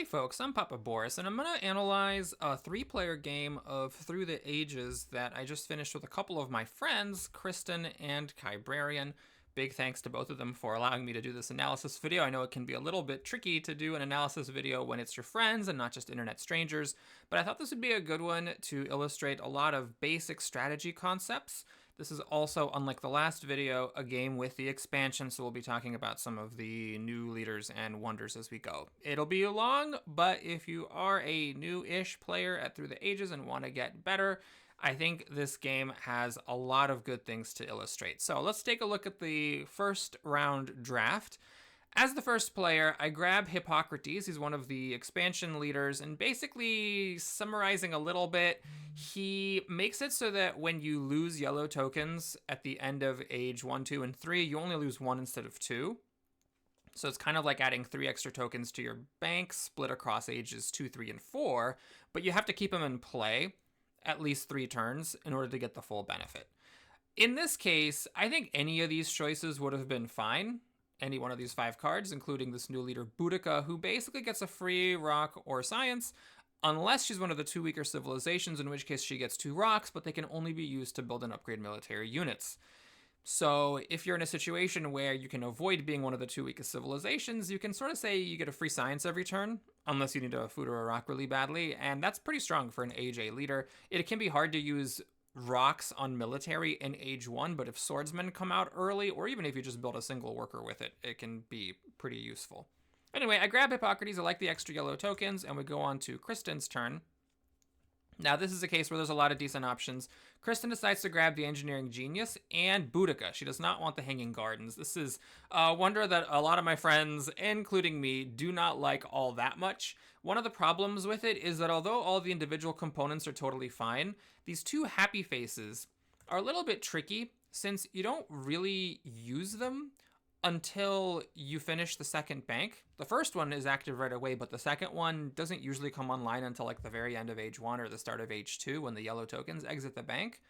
Hey folks, I'm Papa Boris, and I'm going to analyze a 3-player game of Through the Ages that I just finished with a couple of my friends, Kristin and Qibrarian. Big thanks to both of them for allowing me to do this analysis video. I know it can be a little bit tricky to do an analysis video when it's your friends and not just internet strangers, but I thought this would be a good one to illustrate a lot of basic strategy concepts. This is also, unlike the last video, a game with the expansion, so we'll be talking about some of the new leaders and wonders as we go. It'll be long, but if you are a new-ish player at Through the Ages and want to get better, I think this game has a lot of good things to illustrate. So let's take a look at the first round draft. As the first player, I grab Hippocrates. He's one of the expansion leaders, and basically, summarizing a little bit, he makes it so that when you lose yellow tokens at the end of age 1, 2, and 3, you only lose 1 instead of 2. So it's kind of like adding 3 extra tokens to your bank, split across ages 2, 3, and 4, but you have to keep them in play at least 3 turns in order to get the full benefit. In this case, I think any of these choices would have been fine. Any one of these 5 cards, including this new leader, Boudica, who basically gets a free rock or science, unless she's one of the 2 weaker civilizations, in which case she gets 2 rocks, but they can only be used to build and upgrade military units. So if you're in a situation where you can avoid being one of the 2 weakest civilizations, you can sort of say you get a free science every turn, unless you need a food or a rock really badly, and that's pretty strong for an Age A leader. It can be hard to use rocks on military in Age 1, but if swordsmen come out early, or even if you just build a single worker with it, it can be pretty useful. Anyway, I grab Hippocrates, I like the extra yellow tokens, and we go on to Kristin's turn. Now, this is a case where there's a lot of decent options. Kristin decides to grab the Engineering Genius and Boudica. She does not want the Hanging Gardens. This is a wonder that a lot of my friends, including me, do not like all that much. One of the problems with it is that although all the individual components are totally fine, these 2 happy faces are a little bit tricky since you don't really use them until you finish the second bank. The first one is active right away, but the second one doesn't usually come online until like the very end of Age 1 or the start of Age 2 when the yellow tokens exit the bank.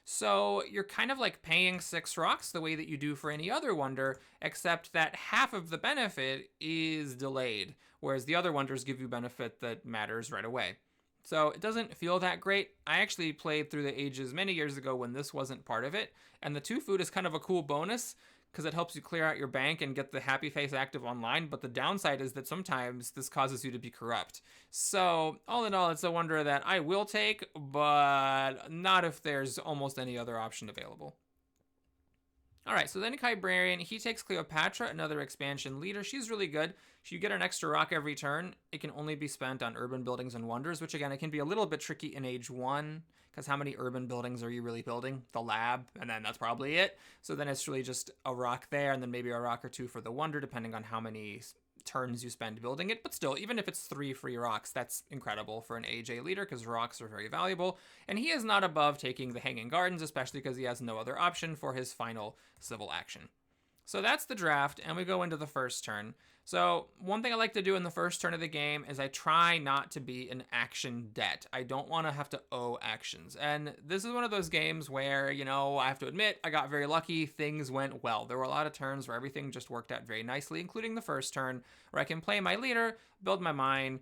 So you're kind of like paying 6 rocks the way that you do for any other wonder, except that half of the benefit is delayed, whereas the other wonders give you benefit that matters right away. So it doesn't feel that great. I actually played Through the Ages many years ago when this wasn't part of it, and the 2 food is kind of a cool bonus because it helps you clear out your bank and get the happy face active online, but the downside is that sometimes this causes you to be corrupt. So all in all, it's a wonder that I will take, but not if there's almost any other option available. Alright, so then Qibrarian, he takes Cleopatra, another expansion leader. She's really good. You get an extra rock every turn. It can only be spent on urban buildings and wonders, which again, it can be a little bit tricky in Age 1, because how many urban buildings are you really building? The lab, and then that's probably it. So then it's really just a rock there, and then maybe a rock or 2 for the wonder, depending on how many turns you spend building it. But still, even if it's 3 free rocks, that's incredible for an Age A leader, because rocks are very valuable. And he is not above taking the Hanging Gardens, especially because he has no other option for his final civil action. So that's the draft, and we go into the first turn. So one thing I like to do in the first turn of the game is I try not to be an action debt. I don't want to have to owe actions. And this is one of those games where, you know, I have to admit, I got very lucky. Things went well. There were a lot of turns where everything just worked out very nicely, including the first turn, where I can play my leader, build my mine,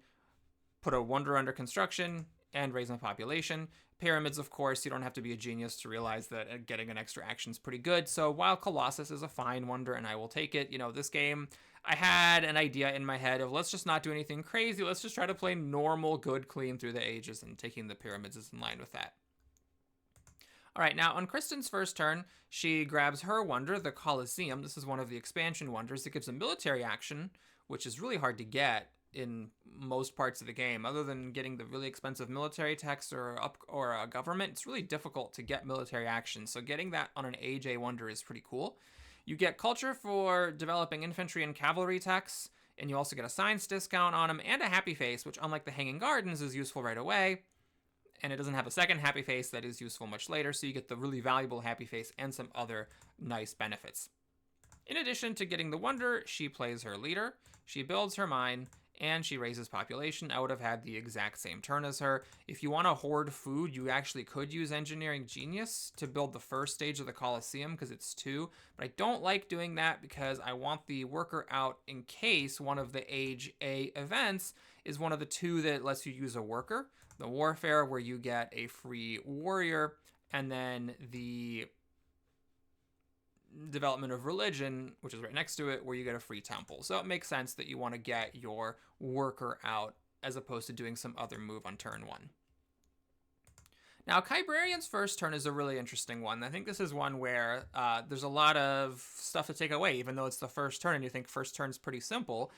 put a wonder under construction, and raise my population. Pyramids, of course, you don't have to be a genius to realize that getting an extra action is pretty good. So while Colossus is a fine wonder and I will take it, you know, this game, I had an idea in my head of let's just not do anything crazy. Let's just try to play normal, good, clean Through the Ages, and taking the pyramids is in line with that. All right, now on Kristin's first turn, she grabs her wonder, the Colosseum. This is one of the expansion wonders. It gives a military action, which is really hard to get in most parts of the game. Other than getting the really expensive military techs or a government, it's really difficult to get military action. So getting that on an Age A wonder is pretty cool. You get culture for developing infantry and cavalry techs, and you also get a science discount on them and a happy face, which unlike the Hanging Gardens is useful right away. And it doesn't have a second happy face that is useful much later, so you get the really valuable happy face and some other nice benefits. In addition to getting the wonder, she plays her leader, she builds her mine, and she raises population. I would have had the exact same turn as her. If you want to hoard food, you actually could use Engineering Genius to build the first stage of the Colosseum because it's 2, but I don't like doing that because I want the worker out in case one of the Age A events is one of the 2 that lets you use a worker. The Warfare, where you get a free warrior, and then the Development of Religion, which is right next to it, where you get a free temple. So it makes sense that you want to get your worker out as opposed to doing some other move on turn 1. Now, Qibrarian's first turn is a really interesting one. I think this is one where there's a lot of stuff to take away, even though it's the first turn and you think first turn's pretty simple.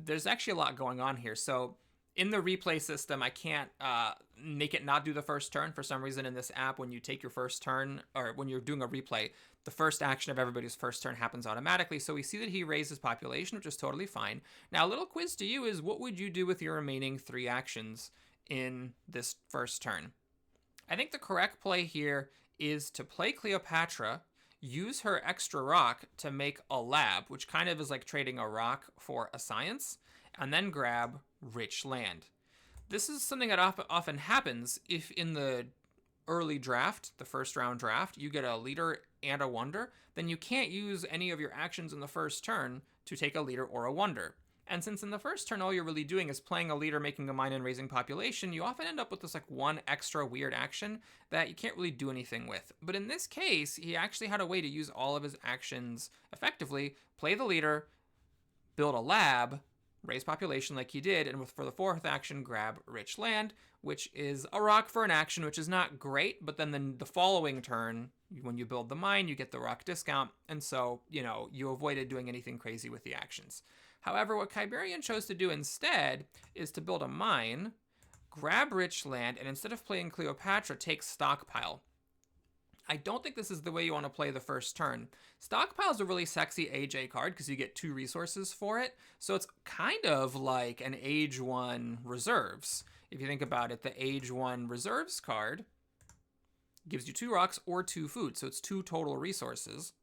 There's actually a lot going on here. So in the replay system, I can't make it not do the first turn. For some reason in this app, when you take your first turn, or when you're doing a replay, the first action of everybody's first turn happens automatically. So we see that he raises population, which is totally fine. Now, a little quiz to you is, what would you do with your remaining 3 actions in this first turn? I think the correct play here is to play Cleopatra, use her extra rock to make a lab, which kind of is like trading a rock for a science, and then grab rich land. This is something that often happens if in the early draft, the first round draft, you get a leader and a wonder, then you can't use any of your actions in the first turn to take a leader or a wonder. And since in the first turn all you're really doing is playing a leader, making a mine, and raising population, you often end up with this like one extra weird action that you can't really do anything with. But in this case, he actually had a way to use all of his actions effectively, play the leader, build a lab, raise population like he did, and for the 4th action, grab rich land, which is a rock for an action, which is not great, but then the following turn, when you build the mine, you get the rock discount, and so, you avoided doing anything crazy with the actions. However, what Qibrarian chose to do instead is to build a mine, grab rich land, and instead of playing Cleopatra, take Stockpile. I don't think this is the way you want to play the first turn. Stockpile is a really sexy AJ card because you get 2 resources for it. So it's kind of like an Age 1 Reserves. If you think about it, the Age 1 Reserves card gives you 2 rocks or 2 food. So it's 2 total resources.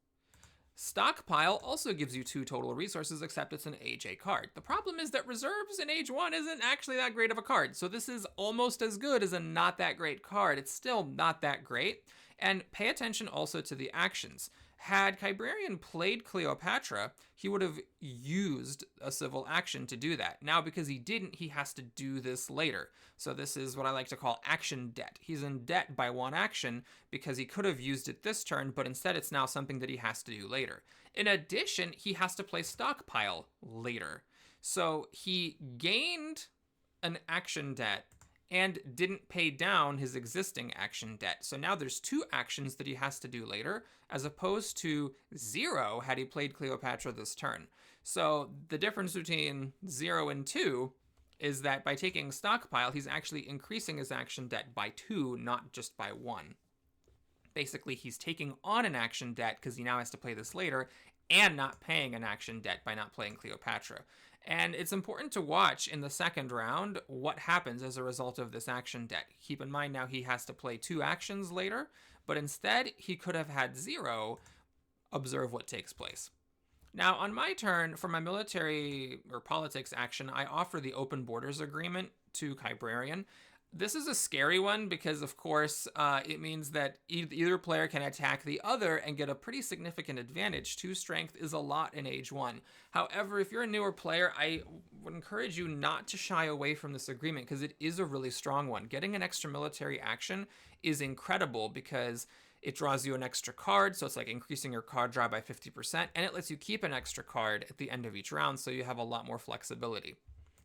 Stockpile also gives you 2 total resources, except it's an AJ card. The problem is that Reserves in Age 1 isn't actually that great of a card. So this is almost as good as a not that great card. It's still not that great. And pay attention also to the actions. Had Qibrarian played Cleopatra, he would have used a civil action to do that. Now, because he didn't, he has to do this later. So this is what I like to call action debt. He's in debt by 1 action because he could have used it this turn, but instead it's now something that he has to do later. In addition, he has to play Stockpile later. So he gained an action debt and didn't pay down his existing action debt. So now there's 2 actions that he has to do later, as opposed to 0 had he played Cleopatra this turn. So the difference between 0 and 2 is that by taking Stockpile, he's actually increasing his action debt by 2, not just by 1. Basically, he's taking on an action debt because he now has to play this later, and not paying an action debt by not playing Cleopatra. And it's important to watch in the second round what happens as a result of this action debt. Keep in mind now he has to play 2 actions later, but instead he could have had 0. Observe what takes place. Now on my turn, for my military or politics action, I offer the Open Borders Agreement to Qibrarian. This is a scary one because, of course, it means that either player can attack the other and get a pretty significant advantage. 2 strength is a lot in Age 1. However, if you're a newer player, I would encourage you not to shy away from this agreement because it is a really strong one. Getting an extra military action is incredible because it draws you an extra card, so it's like increasing your card draw by 50%, and it lets you keep an extra card at the end of each round, so you have a lot more flexibility.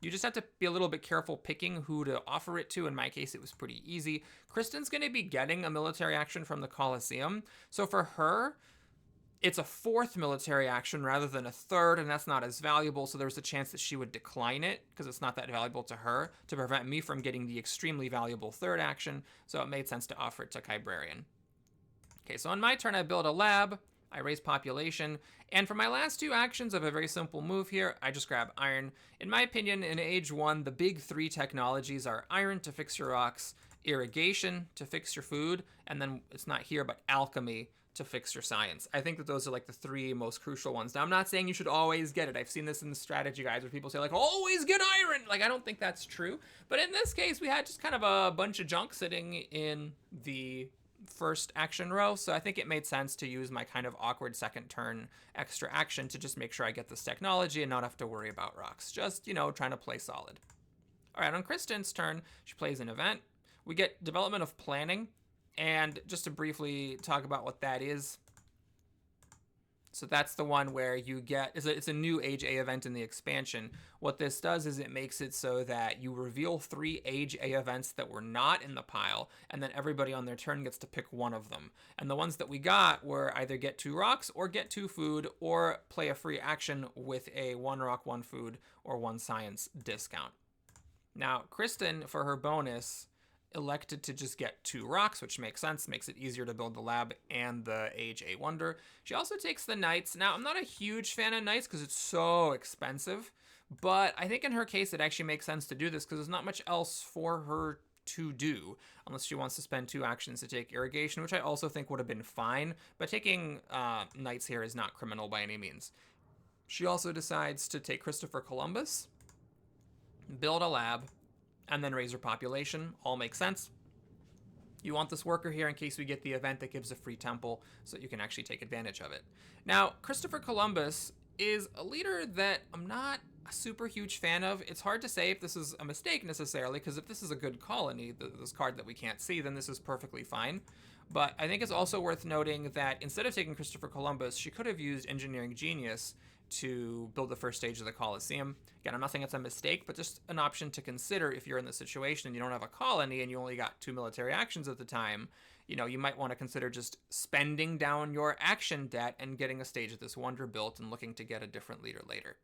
You just have to be a little bit careful picking who to offer it to. In my case, it was pretty easy. Kristin's going to be getting a military action from the Colosseum. So for her, it's a 4th military action rather than a 3rd, and that's not as valuable. So there's a chance that she would decline it because it's not that valuable to her to prevent me from getting the extremely valuable 3rd action. So it made sense to offer it to Qibrarian. Okay, so on my turn, I build a lab. I raise population, and for my last 2 actions of a very simple move here, I just grab iron. In my opinion, in Age 1, the big 3 technologies are iron to fix your rocks, irrigation to fix your food, and then it's not here, but alchemy to fix your science. I think that those are like the three most crucial ones. Now, I'm not saying you should always get it. I've seen this in the strategy guides where people say like, always get iron. Like, I don't think that's true. But in this case, we had just kind of a bunch of junk sitting in the first action row, so I think it made sense to use my kind of awkward second turn extra action to just make sure I get this technology and not have to worry about rocks. Just, you know, trying to play solid. All right, on Kristin's turn, she plays an event. We get development of planning. And just to briefly talk about what that is. So that's the one where you get, it's a new Age A event in the expansion. What this does is it makes it so that you reveal 3 Age A events that were not in the pile, and then everybody on their turn gets to pick one of them. And the ones that we got were either get 2 rocks, or get 2 food, or play a free action with a 1 rock, 1 food, or 1 science discount. Now, Kristin, for her bonus, elected to just get 2 rocks, which makes sense, makes it easier to build the lab and the Age A Wonder. She also takes the Knights. Now, I'm not a huge fan of Knights because it's so expensive, but I think in her case it actually makes sense to do this because there's not much else for her to do unless she wants to spend 2 actions to take Irrigation, which I also think would have been fine, but taking Knights here is not criminal by any means. She also decides to take Christopher Columbus, build a lab, and then raise her population. All makes sense. You want this worker here in case we get the event that gives a free temple so that you can actually take advantage of it. Now, Christopher Columbus is a leader that I'm not a super huge fan of. It's hard to say if this is a mistake necessarily, because if this is a good colony, this card that we can't see, then this is perfectly fine. But I think it's also worth noting that instead of taking Christopher Columbus, she could have used Engineering Genius to build the first stage of the Colosseum. Again, I'm not saying it's a mistake, but just an option to consider if you're in this situation and you don't have a colony and you only got 2 military actions at the time. You know, you might want to consider just spending down your action debt and getting a stage of this wonder built and looking to get a different leader later.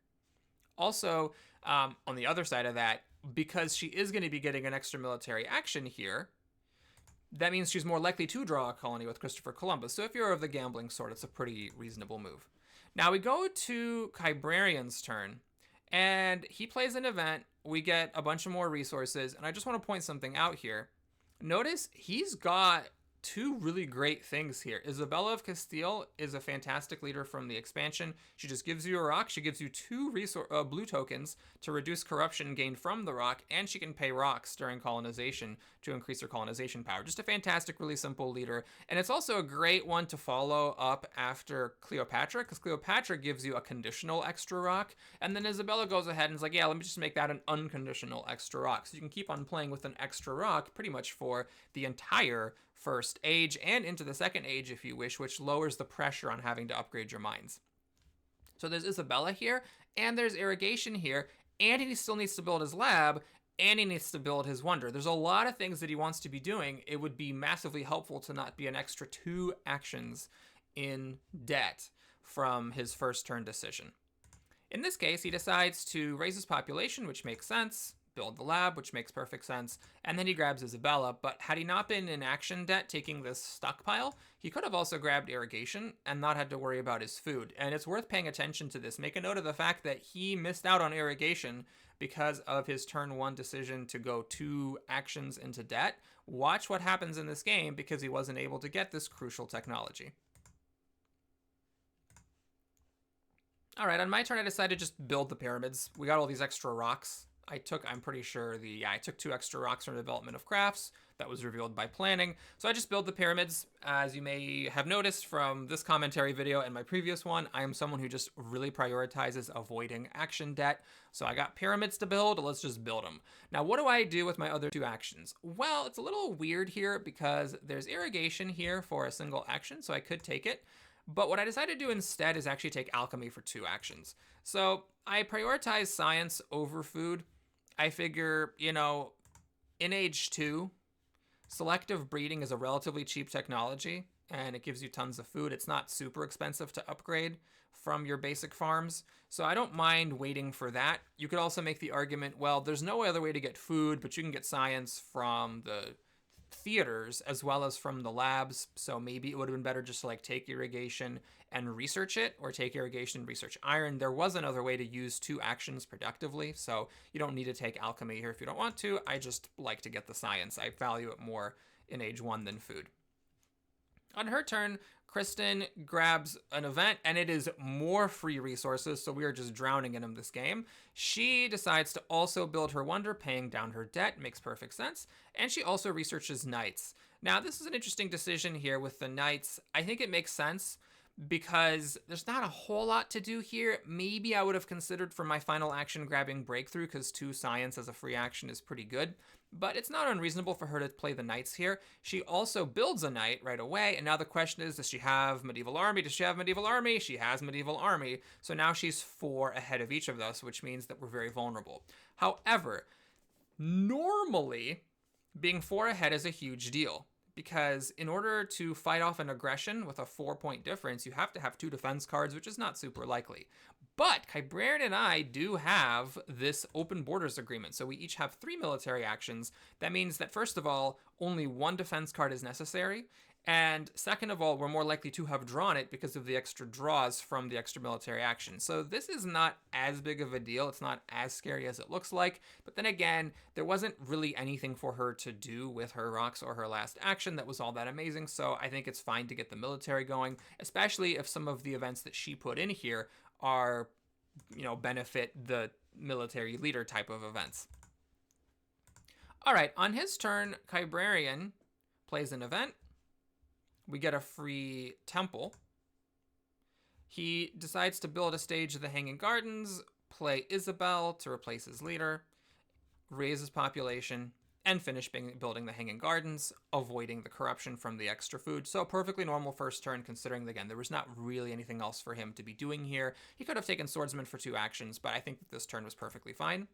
Also, on the other side of that, because she is going to be getting an extra military action here, that means she's more likely to draw a colony with Christopher Columbus. So if you're of the gambling sort, it's a pretty reasonable move. Now we go to Qibrarian's turn, and he plays an event. We get a bunch of more resources, and I just want to point something out here. Notice he's got 2 really great things here. Isabella of Castile is a fantastic leader from the expansion. She just gives you a rock. She gives you 2 blue tokens to reduce corruption gained from the rock, and she can pay rocks during colonization to increase her colonization power. Just a fantastic, really simple leader. And it's also a great one to follow up after Cleopatra, because Cleopatra gives you a conditional extra rock, and then Isabella goes ahead and is like, yeah, let me just make that an unconditional extra rock. So you can keep on playing with an extra rock pretty much for the entire first age and into the second age if you wish, which lowers the pressure on having to upgrade your mines. So there's Isabella here, and there's Irrigation here, and he still needs to build his lab, and he needs to build his wonder. There's a lot of things that he wants to be doing. It would be massively helpful to not be an extra 2 actions in debt from his first turn decision. In this case, he decides to raise his population, which makes sense, build the lab, which makes perfect sense, and then he grabs Isabella. But had he not been in action debt taking this stockpile, he could have also grabbed Irrigation and not had to worry about his food. And it's worth paying attention to this. Make a note of the fact that he missed out on Irrigation because of his turn 1 decision to go 2 actions into debt. Watch what happens in this game because he wasn't able to get this crucial technology. All right, on my turn, I decided to just build the pyramids. We got all these extra rocks. I took 2 extra rocks from Development of Crafts. That was revealed by planning. So I just built the pyramids. As you may have noticed from this commentary video and my previous one, I am someone who just really prioritizes avoiding action debt. So I got pyramids to build. Let's just build them. Now, what do I do with my other 2 actions? Well, it's a little weird here because there's Irrigation here for a single action, so I could take it. But what I decided to do instead is actually take Alchemy for 2 actions. So I prioritize science over food. I figure, you know, in Age 2, selective breeding is a relatively cheap technology, and it gives you tons of food. It's not super expensive to upgrade from your basic farms, so I don't mind waiting for that. You could also make the argument, well, there's no other way to get food, but you can get science from the theaters as well as from the labs, so maybe it would have been better just to like take Irrigation and research it, or take Irrigation and research iron. There was another way to use 2 actions productively, so you don't need to take Alchemy here if you don't want to. I just like to get the science. I value it more in Age 1 than food. On her turn, Kristin grabs an event, and it is more free resources, so we are just drowning in them this game. She decides to also build her wonder, paying down her debt. Makes perfect sense. And she also researches knights. Now, this is an interesting decision here with the knights. I think it makes sense because there's not a whole lot to do here. Maybe I would have considered for my final action grabbing breakthrough, because 2 science as a free action is pretty good. But it's not unreasonable for her to play the knights here. She also builds a knight right away, and now the question is, does she have medieval army? Does she have medieval army? She has medieval army. So now she's 4 ahead of each of us, which means that we're very vulnerable. However, normally being 4 ahead is a huge deal, because in order to fight off an aggression with a 4-point difference, you have to have 2 defense cards, which is not super likely. But Qibrarian and I do have this open borders agreement, so we each have 3 military actions. That means that, first of all, only 1 defense card is necessary, and second of all, we're more likely to have drawn it because of the extra draws from the extra military action. So this is not as big of a deal. It's not as scary as it looks like. But then again, there wasn't really anything for her to do with her rocks or her last action that was all that amazing. So I think it's fine to get the military going, especially if some of the events that she put in here are, benefit the military leader type of events. All right, on his turn, Qibrarian plays an event. We get a free temple. He decides to build a stage of the Hanging Gardens, play Isabel to replace his leader, raise his population, and finish building the Hanging Gardens, avoiding the corruption from the extra food. So perfectly normal first turn, considering, again, there was not really anything else for him to be doing here. He could have taken Swordsman for 2 actions, but I think that this turn was perfectly fine.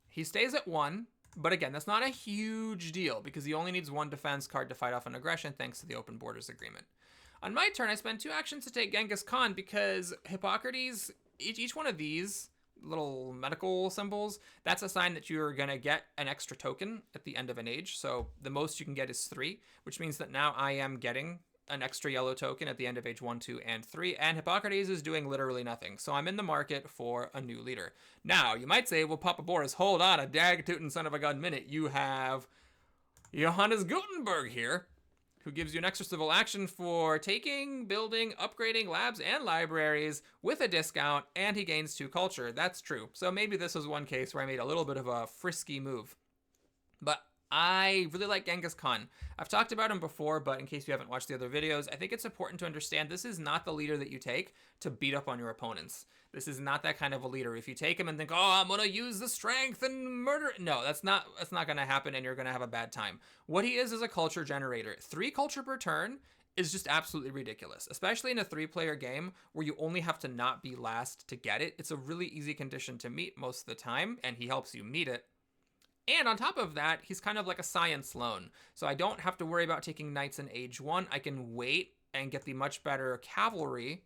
He stays at 1. But again, that's not a huge deal because he only needs 1 defense card to fight off an aggression thanks to the open borders agreement. On my turn, I spend 2 actions to take Genghis Khan because Hippocrates, each one of these little medical symbols, that's a sign that you're going to get an extra token at the end of an age. So the most you can get is 3, which means that now I am getting an extra yellow token at the end of age 1, 2, and 3, and Hippocrates is doing literally nothing. So I'm in the market for a new leader. Now, you might say, well, Papa Boris, hold on a dag-tootin' son of a gun minute. You have Johannes Gutenberg here, who gives you an extra civil action for taking, building, upgrading labs and libraries with a discount, and he gains 2 culture. That's true. So maybe this was one case where I made a little bit of a frisky move. But I really like Genghis Khan. I've talked about him before, but in case you haven't watched the other videos, I think it's important to understand this is not the leader that you take to beat up on your opponents. This is not that kind of a leader. If you take him and think, oh, I'm going to use the strength and murder. No, that's not going to happen, and you're going to have a bad time. What he is a culture generator. 3 culture per turn is just absolutely ridiculous, especially in a 3-player game where you only have to not be last to get it. It's a really easy condition to meet most of the time, and he helps you meet it. And on top of that, he's kind of like a science loan. So I don't have to worry about taking knights in age 1. I can wait and get the much better cavalry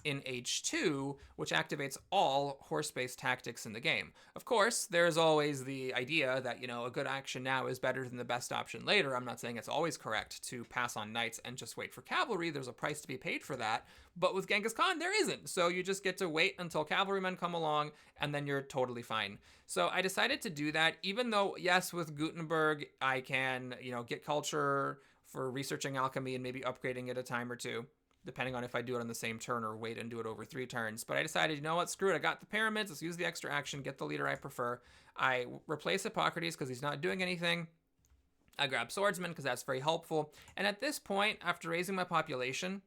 in age 2, which activates all horse-based tactics in the game. Of course, there's always the idea that, a good action now is better than the best option later. I'm not saying it's always correct to pass on knights and just wait for cavalry. There's a price to be paid for that. But with Genghis Khan, there isn't. So you just get to wait until cavalrymen come along, and then you're totally fine. So I decided to do that, even though, yes, with Gutenberg, I can, get culture for researching alchemy and maybe upgrading it a time or 2. Depending on if I do it on the same turn or wait and do it over 3 turns. But I decided, you know what, screw it. I got the pyramids. Let's use the extra action, get the leader I prefer. I replace Hippocrates because he's not doing anything. I grab Swordsman because that's very helpful. And at this point, after raising my population,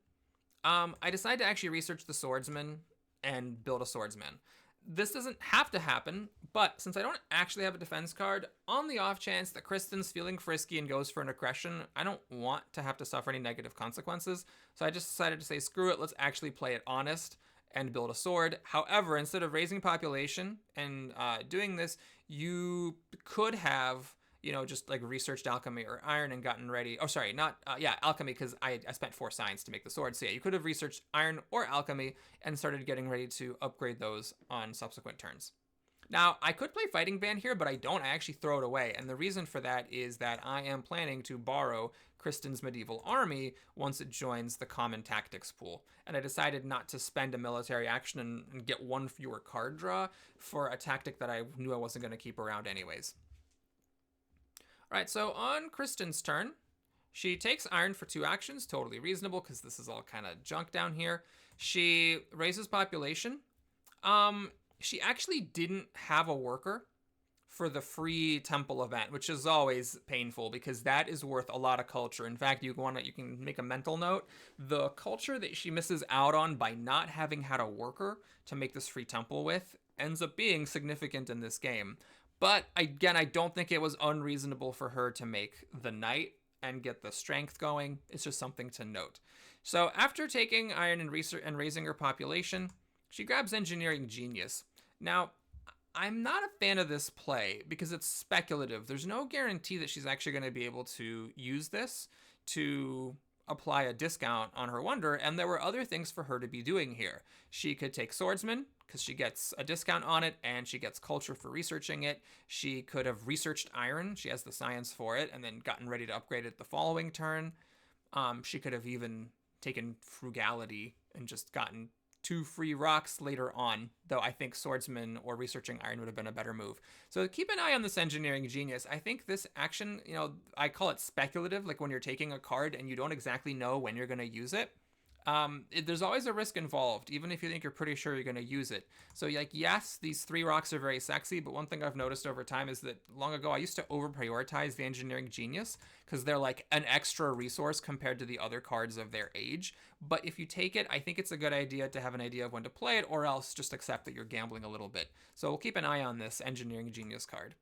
I decided to actually research the Swordsman and build a Swordsman. This doesn't have to happen, but since I don't actually have a defense card, on the off chance that Kristin's feeling frisky and goes for an aggression, I don't want to have to suffer any negative consequences. So I just decided to say, screw it, let's actually play it honest and build a sword. However, instead of raising population and doing this, you could have, just like researched alchemy or iron and gotten ready. Oh, sorry, not, alchemy, because I spent 4 science to make the sword. So yeah, you could have researched iron or alchemy and started getting ready to upgrade those on subsequent turns. Now, I could play Fighting Band here, but I don't. I actually throw it away. And the reason for that is that I am planning to borrow Kristin's medieval army once it joins the common tactics pool. And I decided not to spend a military action and get 1 fewer card draw for a tactic that I knew I wasn't going to keep around anyways. All right, so on Kristin's turn, She takes iron for 2 actions, totally reasonable because this is all kind of junk down here. She raises population. She actually didn't have a worker for the free temple event, which is always painful because that is worth a lot of culture. In fact, you can make a mental note. The culture that she misses out on by not having had a worker to make this free temple with ends up being significant in this game. But again, I don't think it was unreasonable for her to make the knight and get the strength going. It's just something to note. So after taking iron and raising her population, she grabs engineering genius. Now, I'm not a fan of this play because it's speculative. There's no guarantee that she's actually going to be able to use this to apply a discount on her wonder, and there were other things for her to be doing here. She could take swordsman because she gets a discount on it and she gets culture for researching it. She could have researched iron. She has the science for it and then gotten ready to upgrade it the following turn. She could have even taken frugality and just gotten 2 free rocks later on, though I think swordsman or researching iron would have been a better move. So keep an eye on this engineering genius. I think this action, I call it speculative, like when you're taking a card and you don't exactly know when you're going to use it. There's always a risk involved, even if you think you're pretty sure you're going to use it. So yes, these 3 rocks are very sexy, but one thing I've noticed over time is that long ago I used to over prioritize the engineering genius because they're like an extra resource compared to the other cards of their age. But if you take it, I think it's a good idea to have an idea of when to play it, or else just accept that you're gambling a little bit. So we'll keep an eye on this engineering genius card.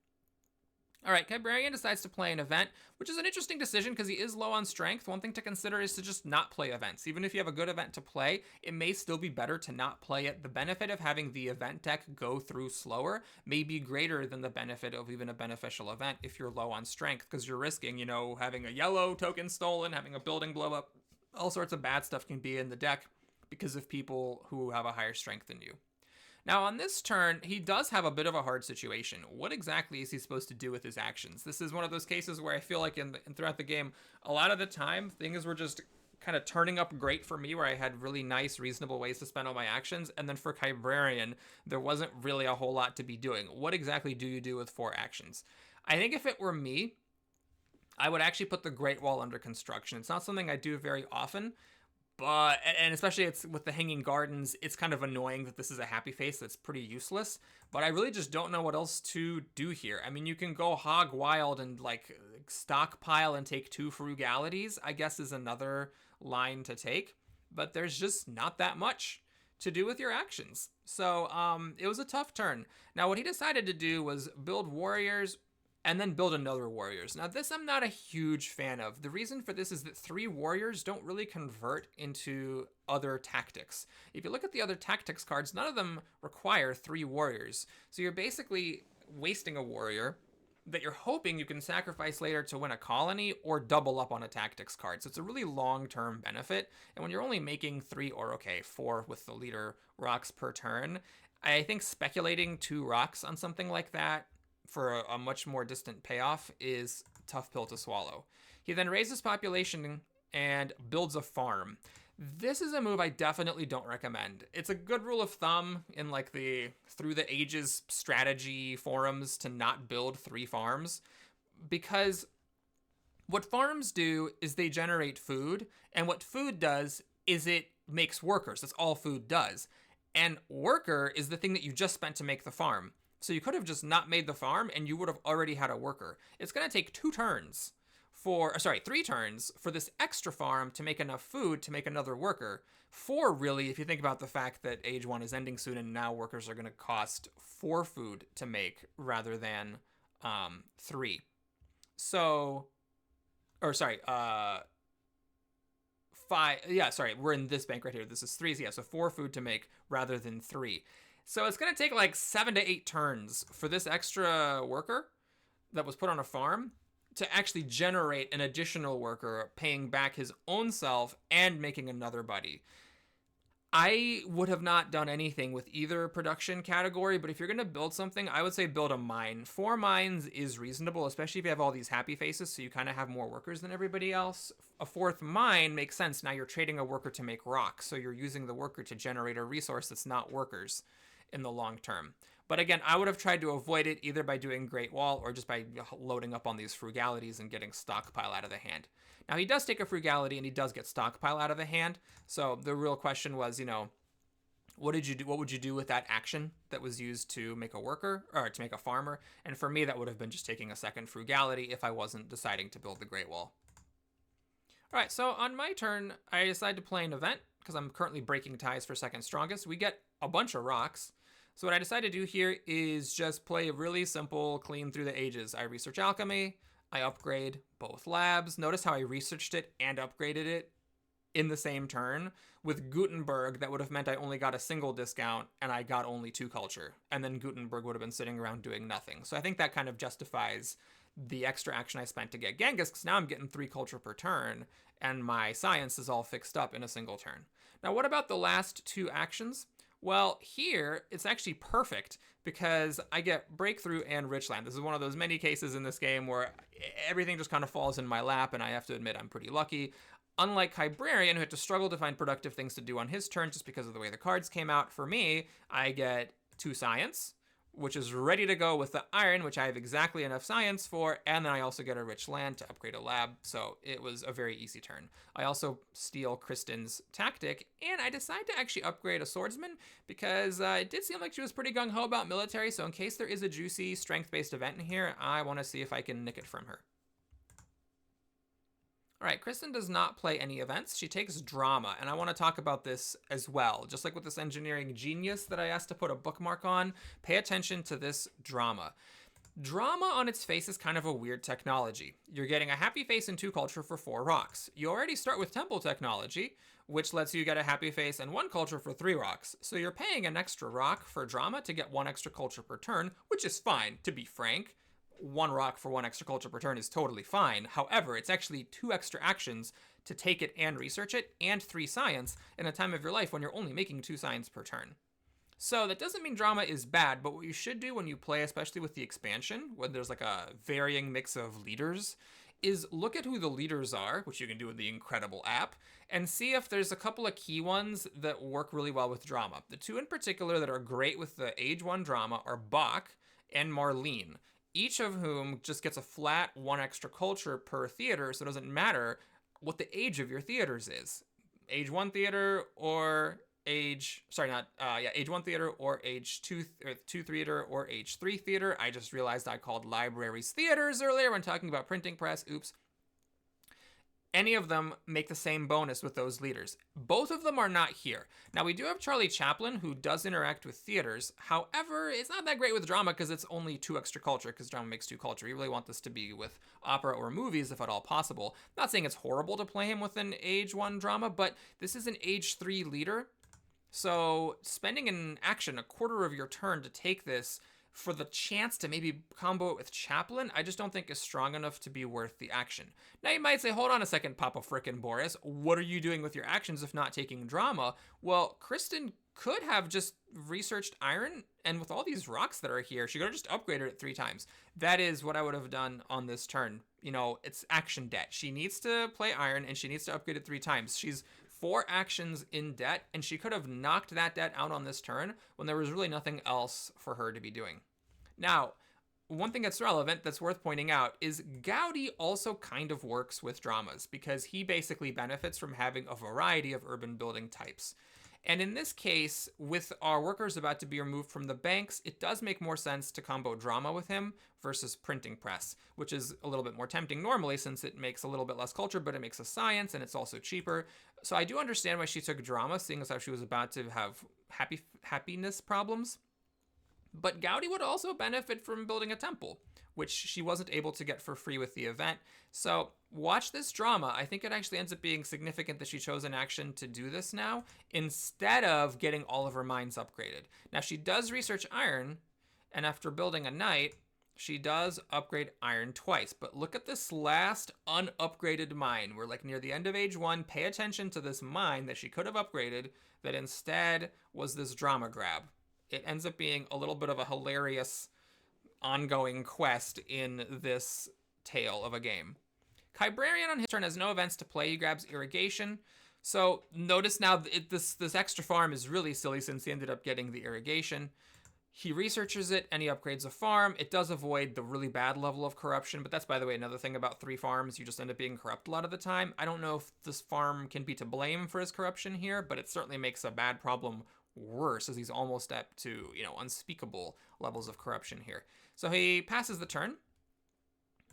All right, Qibrarian decides to play an event, which is an interesting decision because he is low on strength. One thing to consider is to just not play events. Even if you have a good event to play, it may still be better to not play it. The benefit of having the event deck go through slower may be greater than the benefit of even a beneficial event if you're low on strength, because you're risking, having a yellow token stolen, having a building blow up. All sorts of bad stuff can be in the deck because of people who have a higher strength than you. Now, on this turn, he does have a bit of a hard situation. What exactly is he supposed to do with his actions? This is one of those cases where I feel like throughout the game, a lot of the time, things were just kind of turning up great for me, where I had really nice, reasonable ways to spend all my actions. And then for Qibrarian, there wasn't really a whole lot to be doing. What exactly do you do with 4 actions? I think if it were me, I would actually put the Great Wall under construction. It's not something I do very often, but, and especially it's with the Hanging Gardens, it's kind of annoying that this is a happy face that's pretty useless, but I really just don't know what else to do here. I mean, you can go hog wild and stockpile and take 2 frugalities, I guess is another line to take, but there's just not that much to do with your actions. So it was a tough turn. Now what he decided to do was build warriors and then build another warriors. Now this I'm not a huge fan of. The reason for this is that 3 warriors don't really convert into other tactics. If you look at the other tactics cards, none of them require 3 warriors. So you're basically wasting a warrior that you're hoping you can sacrifice later to win a colony or double up on a tactics card. So it's a really long-term benefit. And when you're only making 3 or 4 with the leader rocks per turn, I think speculating 2 rocks on something like that for a much more distant payoff is a tough pill to swallow. He then raises population and builds a farm. This is a move I definitely don't recommend. It's a good rule of thumb in the Through the Ages strategy forums to not build 3 farms, because what farms do is they generate food, and what food does is it makes workers. That's all food does. And worker is the thing that you just spent to make the farm. So you could have just not made the farm and you would have already had a worker. It's going to take 3 turns for this extra farm to make enough food to make another worker. 4 really, if you think about the fact that age 1 is ending soon and now workers are going to cost 4 food to make rather than 3. So, 5, we're in this bank right here. This is 3, so 4 food to make rather than 3. So it's going to take 7 to 8 turns for this extra worker that was put on a farm to actually generate an additional worker, paying back his own self and making another buddy. I would have not done anything with either production category, but if you're going to build something, I would say build a mine. 4 mines is reasonable, especially if you have all these happy faces, so you kind of have more workers than everybody else. A 4th mine makes sense. Now you're trading a worker to make rock, so you're using the worker to generate a resource that's not workers in the long term. But again, I would have tried to avoid it either by doing Great Wall or just by loading up on these frugalities and getting Stockpile out of the hand. Now, he does take a frugality and he does get Stockpile out of the hand. So the real question was, what did you do? What would you do with that action that was used to make a worker or to make a farmer? And for me, that would have been just taking a second frugality if I wasn't deciding to build the Great Wall. All right, so on my turn, I decide to play an event because I'm currently breaking ties for second strongest. We get a bunch of rocks. So what I decided to do here is just play a really simple clean through the ages. I research alchemy. I upgrade both labs. Notice how I researched it and upgraded it in the same turn. With Gutenberg, that would have meant I only got a single discount and I got only 2 culture. And then Gutenberg would have been sitting around doing nothing. So I think that kind of justifies the extra action I spent to get Genghis, because now I'm getting 3 culture per turn and my science is all fixed up in a single turn. Now, what about the last 2 actions? Well, here it's actually perfect because I get Breakthrough and Richland. This is one of those many cases in this game where everything just kind of falls in my lap, and I have to admit I'm pretty lucky. Unlike Qibrarian, who had to struggle to find productive things to do on his turn just because of the way the cards came out, for me, I get 2 science, which is ready to go with the iron, which I have exactly enough science for, and then I also get a rich land to upgrade a lab, so it was a very easy turn. I also steal Kristin's tactic, and I decide to actually upgrade a swordsman because it did seem like she was pretty gung-ho about military, so in case there is a juicy strength-based event in here, I want to see if I can nick it from her. All right, Kristin does not play any events. She takes drama, and I want to talk about this as well. Just like with this engineering genius that I asked to put a bookmark on, pay attention to this drama. Drama on its face is kind of a weird technology. You're getting a happy face and 2 culture for 4 rocks. You already start with temple technology, which lets you get a happy face and 1 culture for 3 rocks. So you're paying an extra rock for drama to get 1 extra culture per turn, which is fine, to be frank. 1 rock for 1 extra culture per turn is totally fine. However, it's actually 2 extra actions to take it and research it, and 3 science in a time of your life when you're only making 2 science per turn. So that doesn't mean drama is bad, but what you should do when you play, especially with the expansion, when there's like a varying mix of leaders, is look at who the leaders are, which you can do with the incredible app, and see if there's a couple of key ones that work really well with drama. The 2 in particular that are great with the Age 1 drama are Bach and Marlene, each of whom just gets a flat 1 extra culture per theater, so it doesn't matter what the age of your theaters is. Age 1 theater or Age 1 theater or Age 2 theater or Age 3 theater. I just realized I called libraries theaters earlier when talking about printing press. Oops. Any of them make the same bonus with those leaders. Both of them are not here. Now, we do have Charlie Chaplin, who does interact with theaters. However, it's not that great with drama because it's only 2 extra culture, because drama makes 2 culture. You really want this to be with opera or movies, if at all possible. Not saying it's horrible to play him with an Age 1 drama, but this is an Age 3 leader. So spending an action, a quarter of your turn to take this for the chance to maybe combo it with Chaplin, I just don't think is strong enough to be worth the action. Now you might say, hold on a second, Papa frickin' Boris, what are you doing with your actions if not taking drama? Well, Kristin could have just researched iron, and with all these rocks that are here, she could have just upgraded it 3 times. That is what I would have done on this turn. It's action debt. She needs to play iron, and she needs to upgrade it 3 times. She's 4 actions in debt, and she could have knocked that debt out on this turn when there was really nothing else for her to be doing. Now, one thing that's relevant that's worth pointing out is Gaudi also kind of works with dramas because he basically benefits from having a variety of urban building types. And in this case, with our workers about to be removed from the banks, it does make more sense to combo drama with him versus printing press, which is a little bit more tempting normally since it makes a little bit less culture, but it makes a science and it's also cheaper. So I do understand why she took drama, seeing as how she was about to have happiness problems. But Gaudi would also benefit from building a temple, which she wasn't able to get for free with the event. So watch this drama. I think it actually ends up being significant that she chose an action to do this now instead of getting all of her mines upgraded. Now she does research iron, and after building a knight, she does upgrade iron twice. But look at this last unupgraded mine. We're like near the end of Age 1. Pay attention to this mine that she could have upgraded that instead was this drama grab. It ends up being a little bit of a hilarious ongoing quest in this tale of a game. Qibrarian on his turn has no events to play. He grabs irrigation. So notice now this extra farm is really silly since he ended up getting the irrigation. He researches it and he upgrades a farm. It does avoid the really bad level of corruption, but that's, by the way, another thing about 3 farms. You just end up being corrupt a lot of the time. I don't know if this farm can be to blame for his corruption here, but it certainly makes a bad problem worse, as he's almost up to, unspeakable levels of corruption here. So he passes the turn,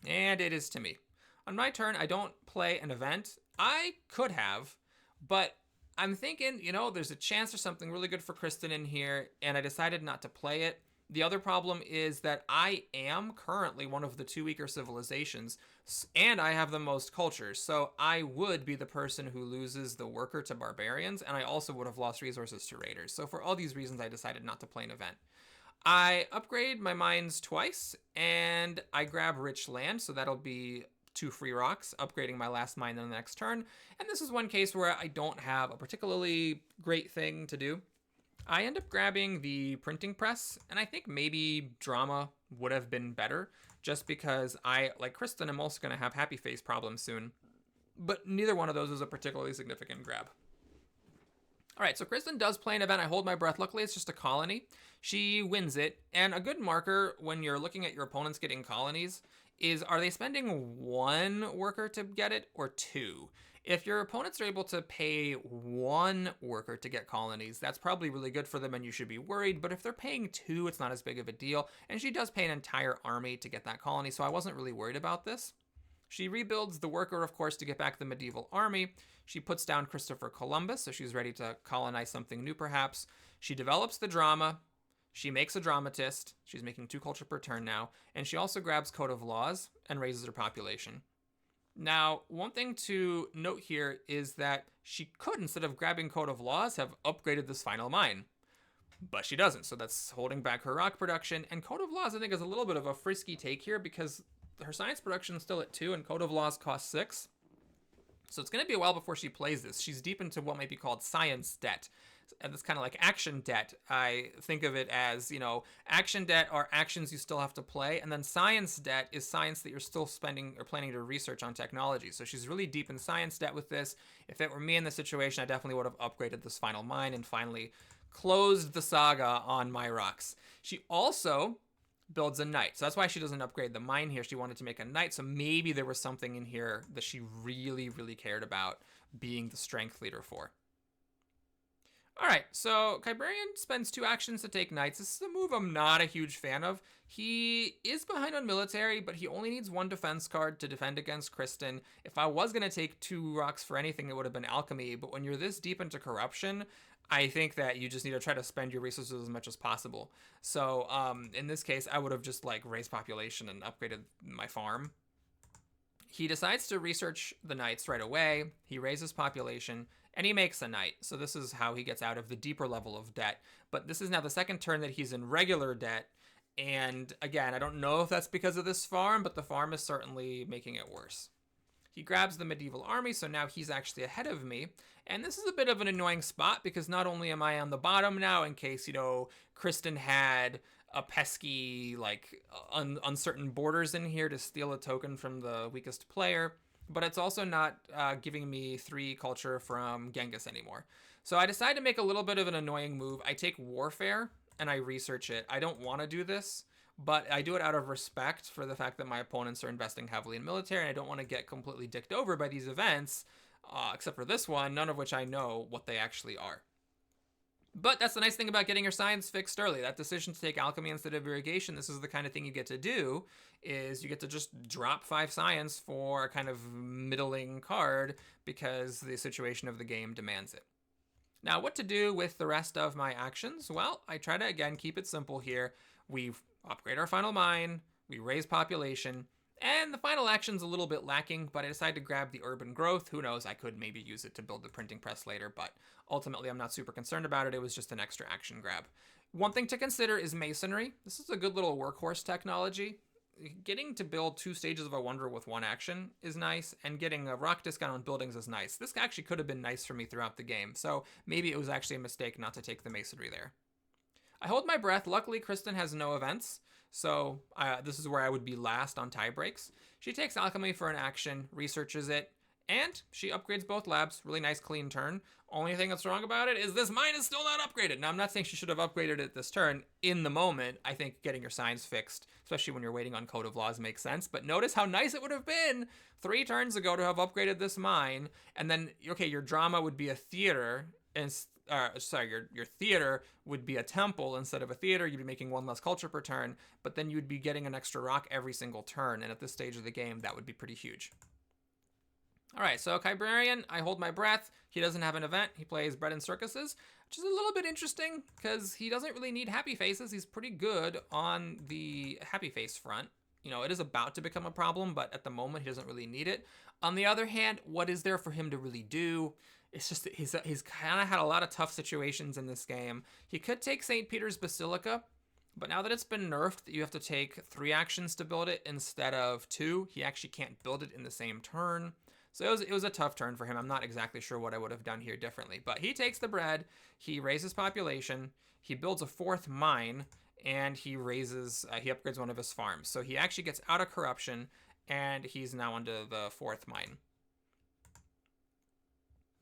and it is to me. On my turn, I don't play an event. I could have, but I'm thinking, there's a chance for something really good for Kristin in here, and I decided not to play it. The other problem is that I am currently one of the 2 weaker civilizations, and I have the most cultures, so I would be the person who loses the worker to barbarians, and I also would have lost resources to raiders. So for all these reasons, I decided not to play an event. I upgrade my mines twice, and I grab rich land, so that'll be 2 free rocks, upgrading my last mine on the next turn. And this is one case where I don't have a particularly great thing to do. I end up grabbing the printing press, and I think maybe drama would have been better, just because I, like Kristin, I'm also going to have happy face problems soon. But neither one of those is a particularly significant grab. All right, so Kristin does play an event. I hold my breath. Luckily, it's just a colony. She wins it, and a good marker when you're looking at your opponents getting colonies is, are they spending 1 worker to get it or 2? If your opponents are able to pay 1 worker to get colonies, that's probably really good for them and you should be worried. But if they're paying 2, it's not as big of a deal. And she does pay an entire army to get that colony, so I wasn't really worried about this. She rebuilds the worker, of course, to get back the medieval army. She puts down Christopher Columbus, so she's ready to colonize something new perhaps. She develops the drama. She makes a dramatist. She's making 2 culture per turn now. And she also grabs Code of Laws and raises her population. Now, one thing to note here is that she could, instead of grabbing Code of Laws, have upgraded this final mine. But she doesn't, so that's holding back her rock production. And Code of Laws, I think, is a little bit of a frisky take here because her science production is still at 2 and Code of Laws costs 6. So it's going to be a while before she plays this. She's deep into what might be called science debt. And it's kind of like action debt. I think of it as, action debt are actions you still have to play. And then science debt is science that you're still spending or planning to research on technology. So she's really deep in science debt with this. If it were me in this situation, I definitely would have upgraded this final mine and finally closed the saga on my rocks. She also builds a knight. So that's why she doesn't upgrade the mine here. She wanted to make a knight. So maybe there was something in here that she really, really cared about being the strength leader for. All right, so Qibrarian spends 2 actions to take knights. This is a move I'm not a huge fan of. He is behind on military, but he only needs 1 defense card to defend against Kristin. If I was going to take 2 rocks for anything, it would have been alchemy. But when you're this deep into corruption, I think that you just need to try to spend your resources as much as possible. So in this case, I would have just raised population and upgraded my farm. He decides to research the knights right away. He raises population. And he makes a knight. So this is how he gets out of the deeper level of debt. But this is now the second turn that he's in regular debt. And again, I don't know if that's because of this farm, but the farm is certainly making it worse. He grabs the medieval army, so now he's actually ahead of me. And this is a bit of an annoying spot because not only am I on the bottom now in case, Kristin had a pesky, uncertain borders in here to steal a token from the weakest player, but it's also not giving me 3 culture from Genghis anymore. So I decide to make a little bit of an annoying move. I take warfare and I research it. I don't want to do this, but I do it out of respect for the fact that my opponents are investing heavily in military and I don't want to get completely dicked over by these events, except for this one, none of which I know what they actually are. But that's the nice thing about getting your science fixed early. That decision to take alchemy instead of irrigation, this is the kind of thing you get to do, is you get to just drop 5 science for a kind of middling card because the situation of the game demands it. Now, what to do with the rest of my actions? Well, I try to, again, keep it simple here. We upgrade our final mine, we raise population, and the final action's a little bit lacking, but I decided to grab the urban growth. Who knows, I could maybe use it to build the printing press later, but ultimately I'm not super concerned about it. It was just an extra action grab. One thing to consider is masonry. This is a good little workhorse technology. Getting to build 2 stages of a wonder with 1 action is nice, and getting a rock discount on buildings is nice. This actually could have been nice for me throughout the game, so maybe it was actually a mistake not to take the masonry there. I hold my breath. Luckily, Kristin has no events, so this is where I would be last on tie breaks. She takes alchemy for an action, researches it, And she upgrades both labs. Really nice, clean turn. Only thing that's wrong about it is this mine is still not upgraded. Now, I'm not saying she should have upgraded it this turn. In the moment, I think getting your signs fixed, especially when you're waiting on Code of Laws, makes sense. But notice how nice it would have been 3 turns ago to have upgraded this mine. And then, okay, your drama would be a theater. And your theater would be a temple instead of a theater. You'd be making 1 less culture per turn. But then you'd be getting an extra rock every single turn. And at this stage of the game, that would be pretty huge. All right, so Qibrarian, I hold my breath. He doesn't have an event. He plays Bread and Circuses, which is a little bit interesting because he doesn't really need happy faces. He's pretty good on the happy face front. You know, it is about to become a problem, but at the moment, he doesn't really need it. On the other hand, what is there for him to really do? It's just that he's kind of had a lot of tough situations in this game. He could take St. Peter's Basilica, but now that it's been nerfed, you have to take 3 actions to build it instead of 2. He actually can't build it in the same turn. So it was a tough turn for him. I'm not exactly sure what I would have done here differently. But he takes the bread, he raises population, he builds a 4th mine, and he upgrades one of his farms. So he actually gets out of corruption, and he's now onto the 4th mine.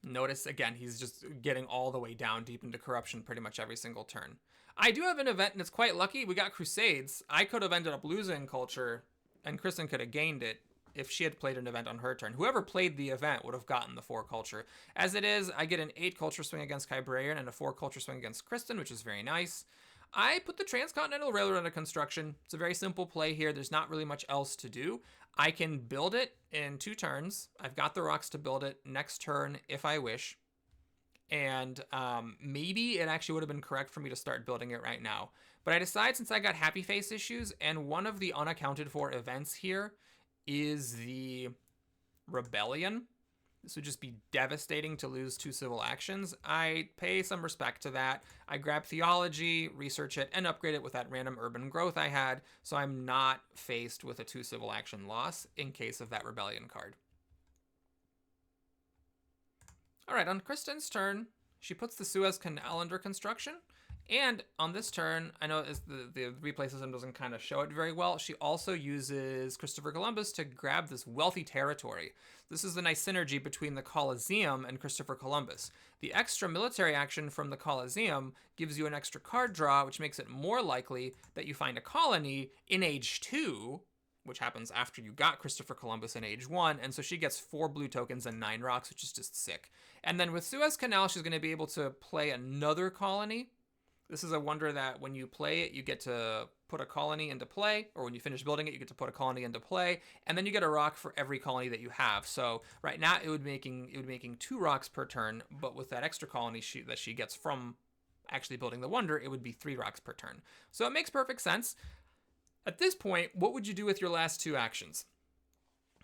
Notice, again, he's just getting all the way down deep into corruption pretty much every single turn. I do have an event, and it's quite lucky. We got Crusades. I could have ended up losing culture, and Kristin could have gained it if she had played an event on her turn. Whoever played the event would have gotten the 4 culture. As it is, I get an 8 culture swing against Qibrarian and a 4 culture swing against Kristin, which is very nice. I put the Transcontinental Railroad under construction. It's a very simple play here. There's not really much else to do. I can build it in 2 turns. I've got the rocks to build it next turn if I wish. And maybe it actually would have been correct for me to start building it right now. But I decide, since I got happy face issues, and one of the unaccounted for events here is the rebellion. This would just be devastating to lose 2 civil actions. I pay some respect to that. I grab theology, research it, and upgrade it with that random urban growth I had, so I'm not faced with a 2 civil action loss in case of that rebellion card. All right, on Kristin's turn, she puts the Suez Canal under construction. And on this turn, I know the replay system doesn't kind of show it very well. She also uses Christopher Columbus to grab this wealthy territory. This is a nice synergy between the Colosseum and Christopher Columbus. The extra military action from the Colosseum gives you an extra card draw, which makes it more likely that you find a colony in Age 2, which happens after you got Christopher Columbus in Age 1, and so she gets 4 blue tokens and 9 rocks, which is just sick. And then with Suez Canal, she's going to be able to play another colony. This is a wonder that when you play it, you get to put a colony into play, or when you finish building it, you get to put a colony into play, and then you get a rock for every colony that you have. So right now, it would be making 2 rocks per turn, but with that extra colony that she gets from actually building the wonder, it would be 3 rocks per turn. So it makes perfect sense. At this point, what would you do with your last 2 actions?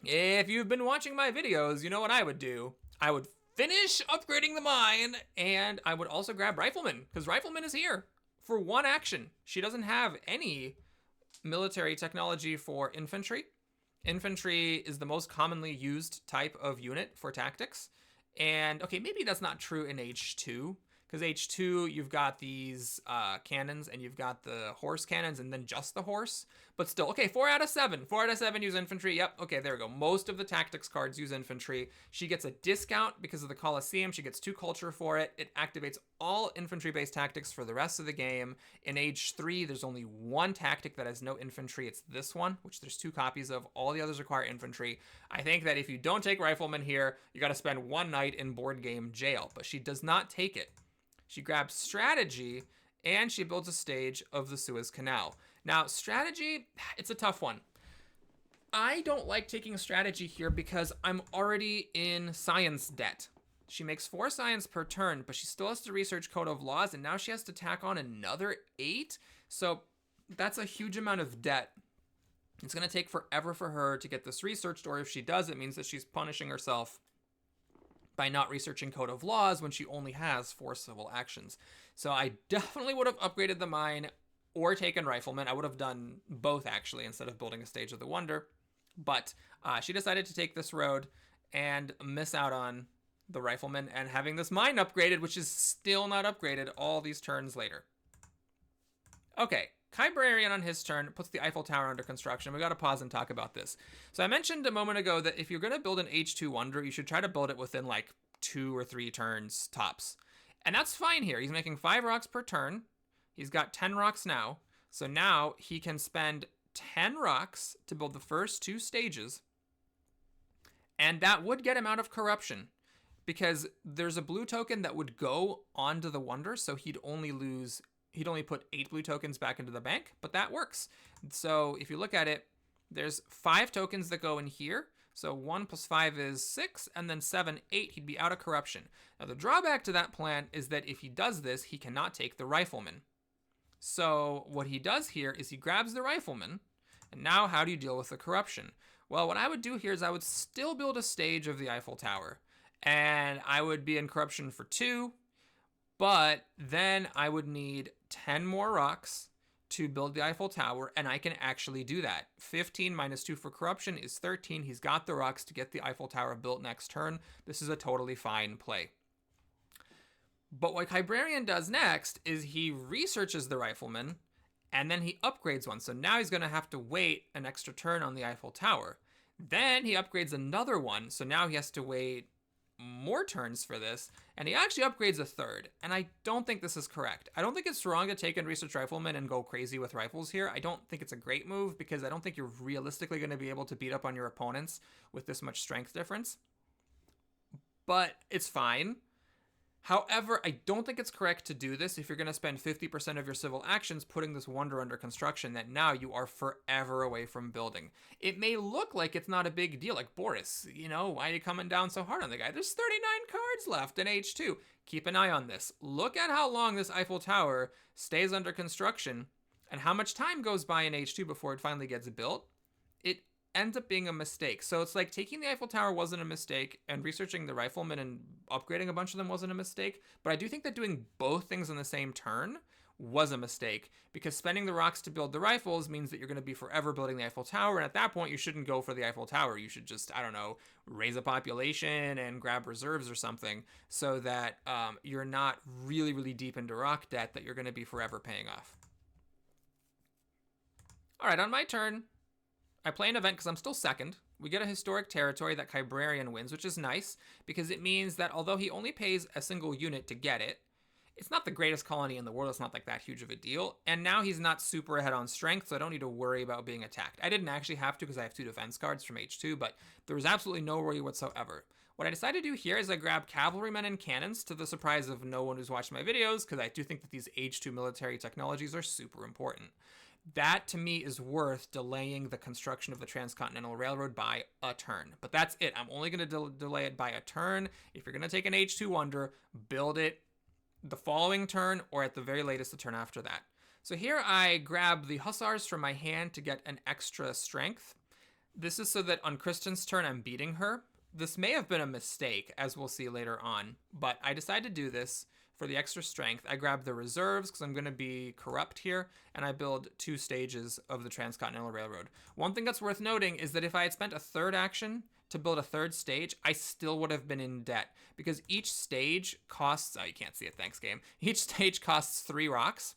If you've been watching my videos, you know what I would do. I would finish upgrading the mine, and I would also grab Rifleman, because Rifleman is here for 1 action. She doesn't have any military technology for infantry. Infantry is the most commonly used type of unit for tactics. And, okay, maybe that's not true in H2, because H2, you've got these cannons, and you've got the horse cannons, and then just the horse. But still, okay, 4 out of 7. 4 out of 7 use infantry. Yep, okay, there we go. Most of the tactics cards use infantry. She gets a discount because of the Colosseum. She gets 2 culture for it. It activates all infantry-based tactics for the rest of the game. In Age 3, there's only 1 tactic that has no infantry. It's this one, which there's 2 copies of. All the others require infantry. I think that if you don't take Rifleman here, you got to spend 1 night in board game jail. But she does not take it. She grabs strategy, and she builds a stage of the Suez Canal. Now, strategy, it's a tough one. I don't like taking strategy here because I'm already in science debt. She makes 4 science per turn, but she still has to research Code of Laws, and now she has to tack on another 8. So that's a huge amount of debt. It's going to take forever for her to get this researched, or if she does, it means that she's punishing herself by not researching Code of Laws when she only has 4 civil actions. So I definitely would have upgraded the mine or taken Rifleman. I would have done both, actually, instead of building a Stage of the Wonder. But she decided to take this road and miss out on the Rifleman and having this mine upgraded, which is still not upgraded all these turns later. Okay, Qibrarian on his turn puts the Eiffel Tower under construction. We got to pause and talk about this. So I mentioned a moment ago that if you're going to build an H2 wonder, you should try to build it within like 2 or 3 turns tops. And that's fine here. He's making 5 rocks per turn. He's got 10 rocks now. So now he can spend 10 rocks to build the first 2 stages. And that would get him out of corruption, because there's a blue token that would go onto the wonder, so he'd only put 8 blue tokens back into the bank, but that works. So if you look at it, there's 5 tokens that go in here. So 1 plus 5 is 6, and then 7, 8, he'd be out of corruption. Now the drawback to that plan is that if he does this, he cannot take the rifleman. So what he does here is he grabs the rifleman, and now how do you deal with the corruption? Well, what I would do here is I would still build a stage of the Eiffel Tower, and I would be in corruption for 2, but then I would need 10 more rocks to build the Eiffel Tower, and I can actually do that. 15 minus 2 for corruption is 13. He's got the rocks to get the Eiffel Tower built next turn. This is a totally fine play. But what Qibrarian does next is he researches the rifleman, and then he upgrades one. So now he's going to have to wait an extra turn on the Eiffel Tower. Then he upgrades another one, so now he has to wait more turns for this, and he actually upgrades a third. And I don't think this is correct. I don't think it's wrong to take and research riflemen and go crazy with rifles here. I don't think it's a great move, because I don't think you're realistically going to be able to beat up on your opponents with this much strength difference. But it's fine. However, I don't think it's correct to do this if you're going to spend 50% of your civil actions putting this wonder under construction that now you are forever away from building. It may look like it's not a big deal, like Boris, why are you coming down so hard on the guy? There's 39 cards left in H2. Keep an eye on this. Look at how long this Eiffel Tower stays under construction and how much time goes by in H2 before it finally gets built. It ends up being a mistake. So it's like taking the Eiffel Tower wasn't a mistake, and researching the riflemen and upgrading a bunch of them wasn't a mistake. But I do think that doing both things in the same turn was a mistake, because spending the rocks to build the rifles means that you're going to be forever building the Eiffel Tower, and at that point you shouldn't go for the Eiffel Tower. You should just, raise a population and grab reserves or something, so that you're not really, really deep into rock debt that you're going to be forever paying off. All right, on my turn, I play an event because I'm still second. We get a historic territory that Qibrarian wins, which is nice, because it means that although he only pays a single unit to get it, it's not the greatest colony in the world. It's not like that huge of a deal. And now he's not super ahead on strength, so I don't need to worry about being attacked. I didn't actually have to because I have 2 defense cards from H2, but there was absolutely no worry whatsoever. What I decided to do here is I grab cavalrymen and cannons, to the surprise of no one who's watched my videos, because I do think that these H2 military technologies are super important. That, to me, is worth delaying the construction of the Transcontinental Railroad by a turn. But that's it. I'm only going to delay it by a turn. If you're going to take an H2 wonder, build it the following turn, or at the very latest, the turn after that. So here I grab the Hussars from my hand to get an extra strength. This is so that on Kristin's turn, I'm beating her. This may have been a mistake, as we'll see later on, but I decided to do this for the extra strength. I grab the reserves because I'm going to be corrupt here, and I build 2 stages of the Transcontinental Railroad. One thing that's worth noting is that if I had spent a third action to build a third stage, I still would have been in debt, because each stage costs, you can't see it, thanks game. Each stage costs 3 rocks.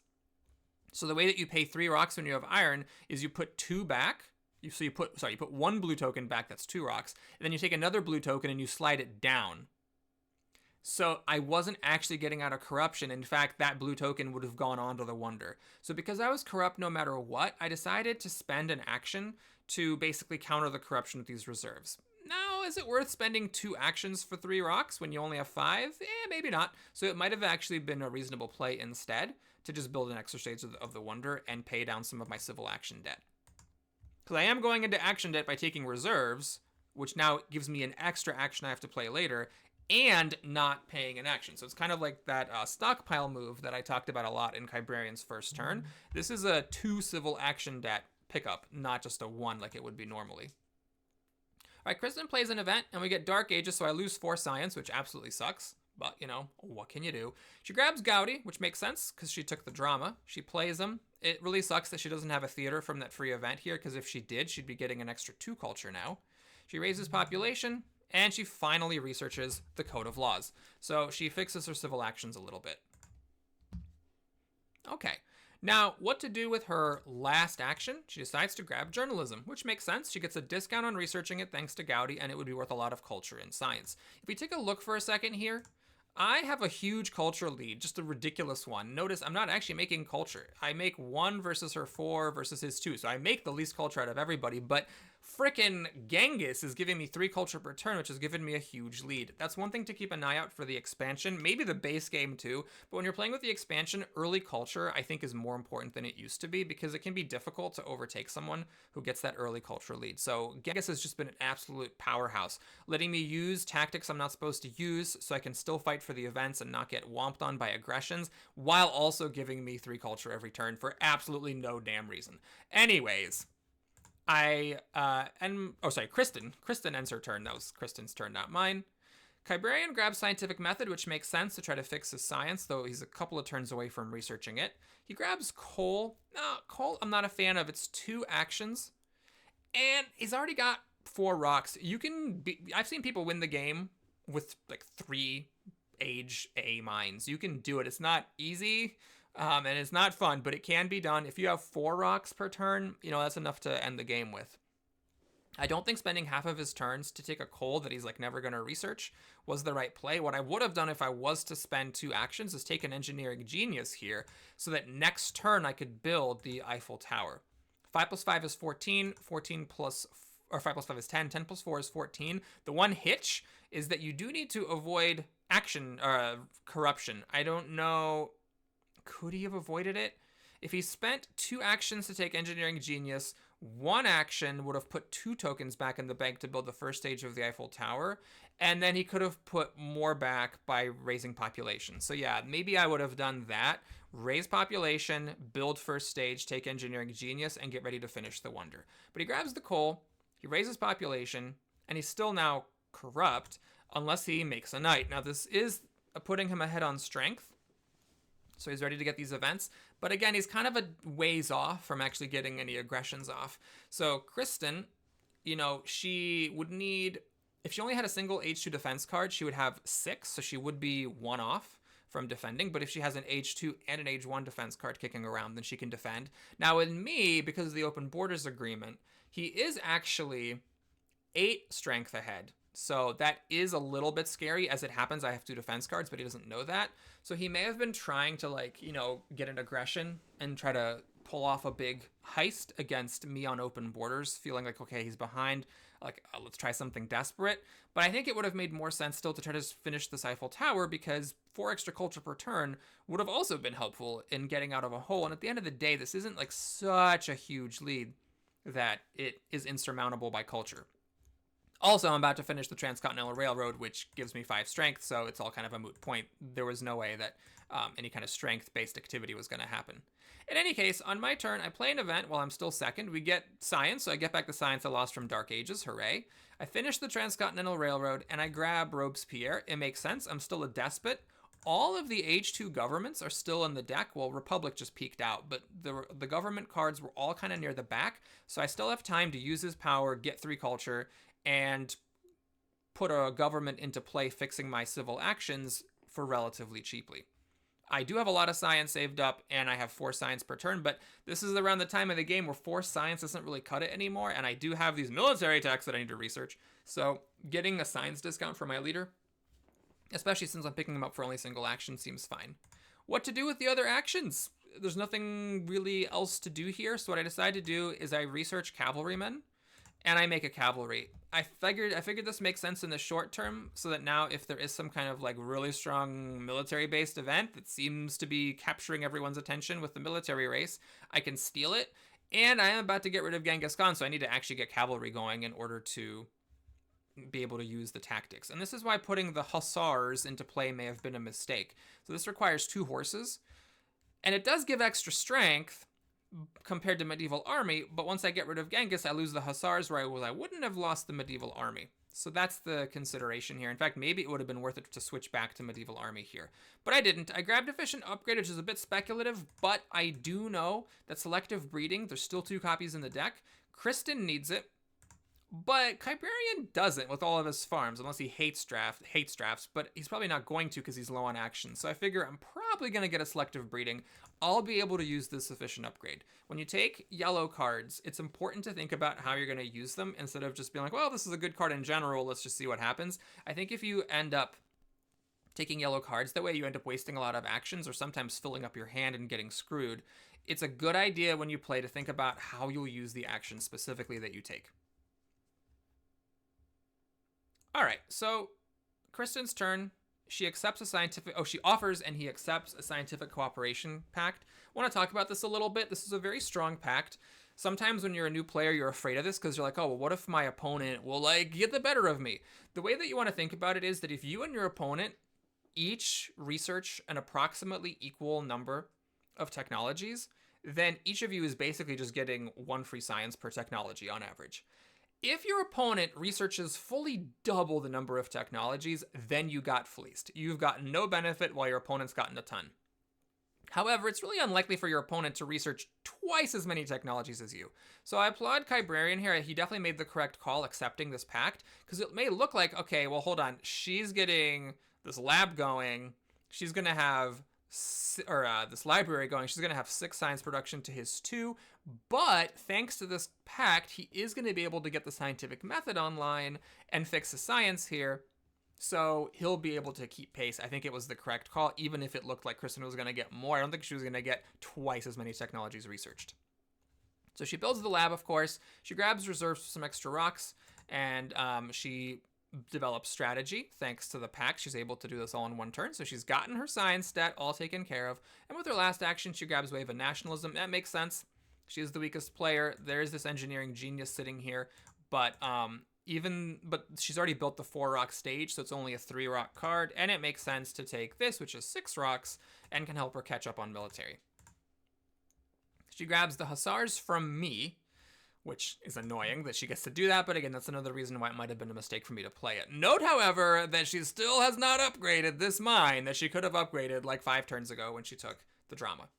So the way that you pay 3 rocks when you have iron is you put 2 back. You put 1 blue token back, that's 2 rocks, and then you take another blue token and you slide it down. So I wasn't actually getting out of corruption. In fact, that blue token would have gone on to the wonder. So because I was corrupt no matter what, I decided to spend an action to basically counter the corruption with these reserves. Now, is it worth spending 2 actions for 3 rocks when you only have 5? Maybe not. So it might have actually been a reasonable play instead to just build an extra stage of the wonder and pay down some of my civil action debt. Because I am going into action debt by taking reserves, which now gives me an extra action I have to play later, and not paying an action. So it's kind of like that stockpile move that I talked about a lot in Qibrarian's first turn. This is a 2 civil action debt pickup, not just a 1 like it would be normally. All right, Kristin plays an event, and we get Dark Ages, so I lose 4 science, which absolutely sucks. But, what can you do? She grabs Gaudi, which makes sense, because she took the drama. She plays him. It really sucks that she doesn't have a theater from that free event here, because if she did, she'd be getting an extra 2 culture now. She raises population, and she finally researches the Code of Laws. So she fixes her civil actions a little bit. Okay, Now, what to do with her last action? She decides to grab journalism, which makes sense. She gets a discount on researching it thanks to Gaudi, and it would be worth a lot of culture and science. If we take a look for a second here, I have a huge culture lead, just a ridiculous one. Notice I'm not actually making culture. I make 1 versus her 4 versus his 2. So I make the least culture out of everybody, but frickin' Genghis is giving me 3 culture per turn, which has given me a huge lead. That's one thing to keep an eye out for the expansion, maybe the base game too, but when you're playing with the expansion, early culture I think is more important than it used to be because it can be difficult to overtake someone who gets that early culture lead. So Genghis has just been an absolute powerhouse, letting me use tactics I'm not supposed to use so I can still fight for the events and not get whomped on by aggressions, while also giving me 3 culture every turn for absolutely no damn reason. Anyways, Kristin ends her turn. That was Kristin's turn, not mine. Qibrarian grabs scientific method, which makes sense to try to fix his science, though he's a couple of turns away from researching it. He grabs coal. Coal I'm not a fan of. It's 2 actions, and he's already got 4 rocks. I've seen people win the game with like 3 age A mines. You can do it. It's not easy. And it's not fun, but it can be done. If you have 4 rocks per turn, that's enough to end the game with. I don't think spending half of his turns to take a coal that he's like never going to research was the right play. What I would have done if I was to spend 2 actions is take an engineering genius here so that next turn I could build the Eiffel Tower. 5 plus 5 is 14, 14 plus, or 5 plus 5 is 10, 10 plus 4 is 14. The one hitch is that you do need to avoid corruption. I don't know. Could he have avoided it? If he spent 2 actions to take Engineering Genius, 1 action would have put 2 tokens back in the bank to build the first stage of the Eiffel Tower, and then he could have put more back by raising population. So yeah, maybe I would have done that. Raise population, build first stage, take Engineering Genius, and get ready to finish the wonder. But he grabs the coal, he raises population, and he's still now corrupt, unless he makes a knight. Now this is putting him ahead on strength, so he's ready to get these events. But again, he's kind of a ways off from actually getting any aggressions off. So Kristin, she would need, if she only had a single H2 defense card, she would have 6, so she would be 1 off from defending. But if she has an H2 and an H1 defense card kicking around, then she can defend. Now in me, because of the open borders agreement, he is actually 8 strength ahead. So that is a little bit scary. As it happens, I have 2 defense cards, but he doesn't know that. So he may have been trying to get an aggression and try to pull off a big heist against me on open borders, feeling like, okay, he's behind, let's try something desperate. But I think it would have made more sense still to try to finish this Eiffel Tower, because 4 extra culture per turn would have also been helpful in getting out of a hole. And at the end of the day, this isn't such a huge lead that it is insurmountable by culture. Also, I'm about to finish the Transcontinental Railroad, which gives me 5 strength, so it's all kind of a moot point. There was no way that any kind of strength-based activity was going to happen. In any case, on my turn, I play an event while I'm still second. We get science, so I get back the science I lost from Dark Ages, hooray. I finish the Transcontinental Railroad, and I grab Robespierre. It makes sense. I'm still a despot. All of the H2 governments are still in the deck. Well, Republic just peaked out, but the government cards were all kind of near the back, so I still have time to use his power, get 3 culture, and put a government into play fixing my civil actions for relatively cheaply. I do have a lot of science saved up, and I have 4 science per turn, but this is around the time of the game where 4 science doesn't really cut it anymore, and I do have these military attacks that I need to research, so getting a science discount for my leader, especially since I'm picking them up for only single action, seems fine. What to do with the other actions? There's nothing really else to do here, so what I decided to do is I research cavalrymen, and I make a cavalry. I figured this makes sense in the short term, so that now if there is some kind of really strong military-based event that seems to be capturing everyone's attention with the military race, I can steal it. And I am about to get rid of Genghis Khan, so I need to actually get cavalry going in order to be able to use the tactics. And this is why putting the hussars into play may have been a mistake. So this requires 2 horses, and it does give extra strength compared to medieval army, but once I get rid of Genghis, I lose the hussars, where I wouldn't have lost the medieval army. So that's the consideration here. In fact, maybe it would have been worth it to switch back to medieval army here. But I didn't. I grabbed efficient upgrade, which is a bit speculative, but I do know that selective breeding, there's still 2 copies in the deck. Kristin needs it. But Qibrarian doesn't with all of his farms, unless he hates drafts, but he's probably not going to because he's low on action. So I figure I'm probably going to get a selective breeding. I'll be able to use this sufficient upgrade. When you take yellow cards, it's important to think about how you're going to use them instead of just being like, well, this is a good card in general, let's just see what happens. I think if you end up taking yellow cards, that way you end up wasting a lot of actions or sometimes filling up your hand and getting screwed. It's a good idea when you play to think about how you'll use the action specifically that you take. All right, so Kristin's turn. She accepts a scientific... Oh, she offers and he accepts a scientific cooperation pact. I want to talk about this a little bit. This is a very strong pact. Sometimes when you're a new player, you're afraid of this because you're like, oh, well, what if my opponent will, like, get the better of me? The way that you want to think about it is that if you and your opponent each research an approximately equal number of technologies, then each of you is basically just getting one free science per technology on average. If your opponent researches fully double the number of technologies, then you got fleeced. You've gotten no benefit while your opponent's gotten a ton. However, it's really unlikely for your opponent to research twice as many technologies as you. So I applaud Qibrarian here. He definitely made the correct call accepting this pact, because it may look like, okay, well, hold on. She's getting this lab going. She's going to have... this library going, she's going to have 6 science production to his 2, but thanks to this pact, he is going to be able to get the scientific method online and fix the science here, so he'll be able to keep pace. I think it was the correct call, even if it looked like Kristin was going to get more. I don't think she was going to get twice as many technologies researched. So she builds the lab, of course. She grabs reserves for some extra rocks, and she develops strategy. Thanks to the pact, she's able to do this all in one turn. So she's gotten her science stat all taken care of. And with her last action, she grabs Wave of Nationalism. That makes sense. She is the weakest player. There is this engineering genius sitting here, but she's already built the 4-rock stage, so it's only a 3-rock card, and it makes sense to take this, which is 6 rocks, and can help her catch up on military. She grabs the Hussars from me, which is annoying that she gets to do that, but again, that's another reason why it might have been a mistake for me to play it. Note, however, that she still has not upgraded this mine that she could have upgraded like 5 turns ago when she took the drama.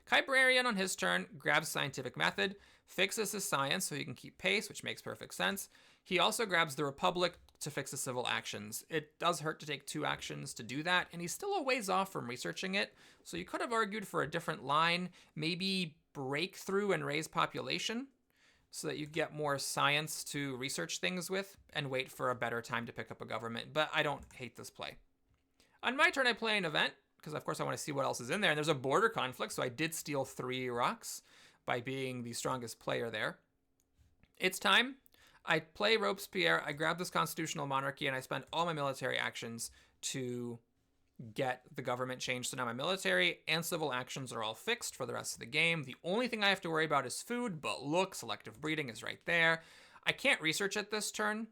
Qibrarian on his turn grabs Scientific Method, fixes his science so he can keep pace, which makes perfect sense. He also grabs the Republic to fix the civil actions. It does hurt to take 2 actions to do that, and he's still a ways off from researching it, so you could have argued for a different line, maybe breakthrough and raise population, so that you get more science to research things with and wait for a better time to pick up a government, but I don't hate this play. On my turn, I play an event, because of course I want to see what else is in there, and there's a border conflict, so I did steal 3 rocks by being the strongest player there. It's time. I play Robespierre, I grab this constitutional monarchy, and I spend all my military actions to get the government changed. So now my military and civil actions are all fixed for the rest of the game. The only thing I have to worry about is food, but look, selective breeding is right there. I can't research it this turn,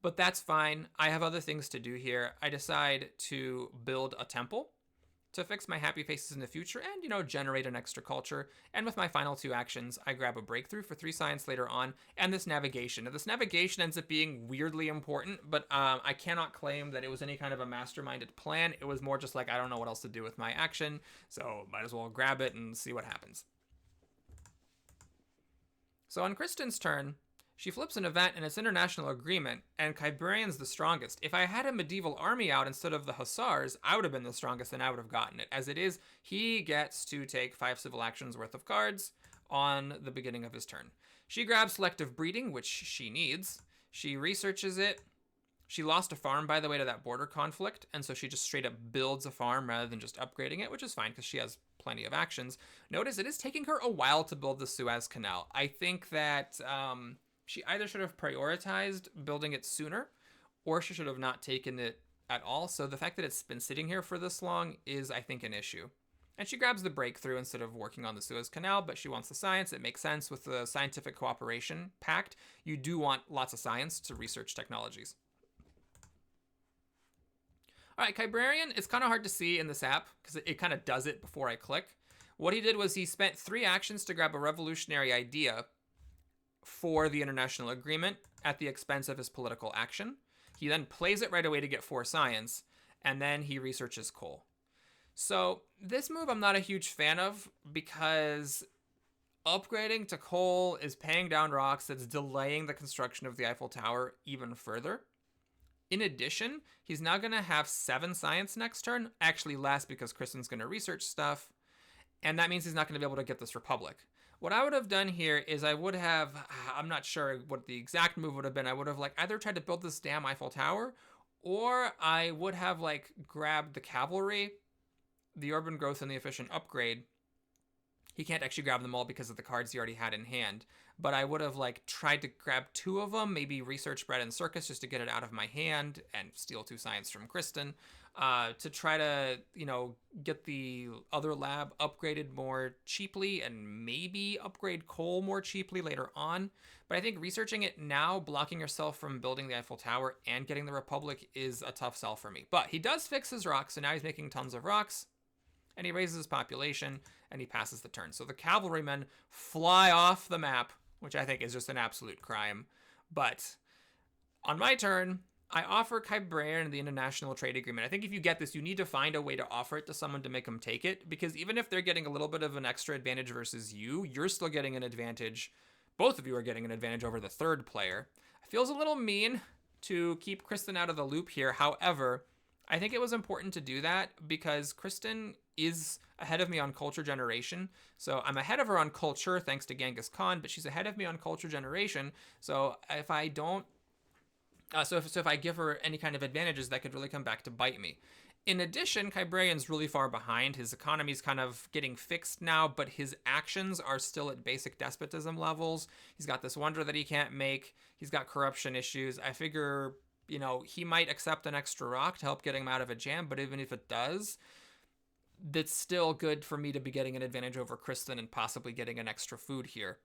but that's fine. I have other things to do here. I decide to build a temple to fix my happy faces in the future and, generate an extra culture. And with my final 2 actions, I grab a breakthrough for 3 science later on, and this navigation. Now, this navigation ends up being weirdly important, but I cannot claim that it was any kind of a masterminded plan. It was more just like, I don't know what else to do with my action, so might as well grab it and see what happens. So on Kristin's turn, she flips an event and it's international agreement, and Qibrarian's the strongest. If I had a medieval army out instead of the Hussars, I would have been the strongest and I would have gotten it. As it is, he gets to take 5 civil actions worth of cards on the beginning of his turn. She grabs selective breeding, which she needs. She researches it. She lost a farm, by the way, to that border conflict, and so she just straight up builds a farm rather than just upgrading it, which is fine because she has plenty of actions. Notice it is taking her a while to build the Suez Canal. I think that she either should have prioritized building it sooner, or she should have not taken it at all. So the fact that it's been sitting here for this long is, I think, an issue. And she grabs the breakthrough instead of working on the Suez Canal, but she wants the science. It makes sense with the Scientific Cooperation Pact. You do want lots of science to research technologies. All right, Qibrarian, it's kind of hard to see in this app because it kind of does it before I click. What he did was he spent 3 actions to grab a revolutionary idea for the international agreement at the expense of his political action. He then plays it right away to get 4 science, and then he researches coal. So this move I'm not a huge fan of because Upgrading to coal is paying down rocks that's delaying the construction of the Eiffel Tower even further. In addition, he's now going to have 7 science next turn, actually less because Kristen's going to research stuff, and that means he's not going to be able to get this Republic. What I would have done here is I would have, I'm not sure what the exact move would have been, I would have like either tried to build this damn Eiffel Tower, or I would have like grabbed the cavalry, the urban growth, and the efficient upgrade. He can't actually grab them all because of the cards he already had in hand, but I would have like tried to grab 2 of them, maybe research bread and circus just to get it out of my hand and steal 2 science from Kristin, to try to, get the other lab upgraded more cheaply and maybe upgrade coal more cheaply later on. But I think researching it now, blocking yourself from building the Eiffel Tower and getting the Republic is a tough sell for me. But he does fix his rocks, so now he's making tons of rocks, and he raises his population, and he passes the turn. So the cavalrymen fly off the map, which I think is just an absolute crime. But on my turn, I offer Qibrarian the international trade agreement. I think if you get this, you need to find a way to offer it to someone to make them take it, because even if they're getting a little bit of an extra advantage versus you, you're still getting an advantage. Both of you are getting an advantage over the third player. It feels a little mean to keep Kristin out of the loop here. However, I think it was important to do that because Kristin is ahead of me on culture generation. So I'm ahead of her on culture thanks to Genghis Khan, but she's ahead of me on culture generation. So if I don't, if I give her any kind of advantages, that could really come back to bite me. In addition, Qibrarian's really far behind. His economy's kind of getting fixed now, but his actions are still at basic despotism levels. He's got this wonder that he can't make. He's got corruption issues. I figure, he might accept an extra rock to help getting him out of a jam, but even if it does, that's still good for me to be getting an advantage over Kristin and possibly getting an extra food here.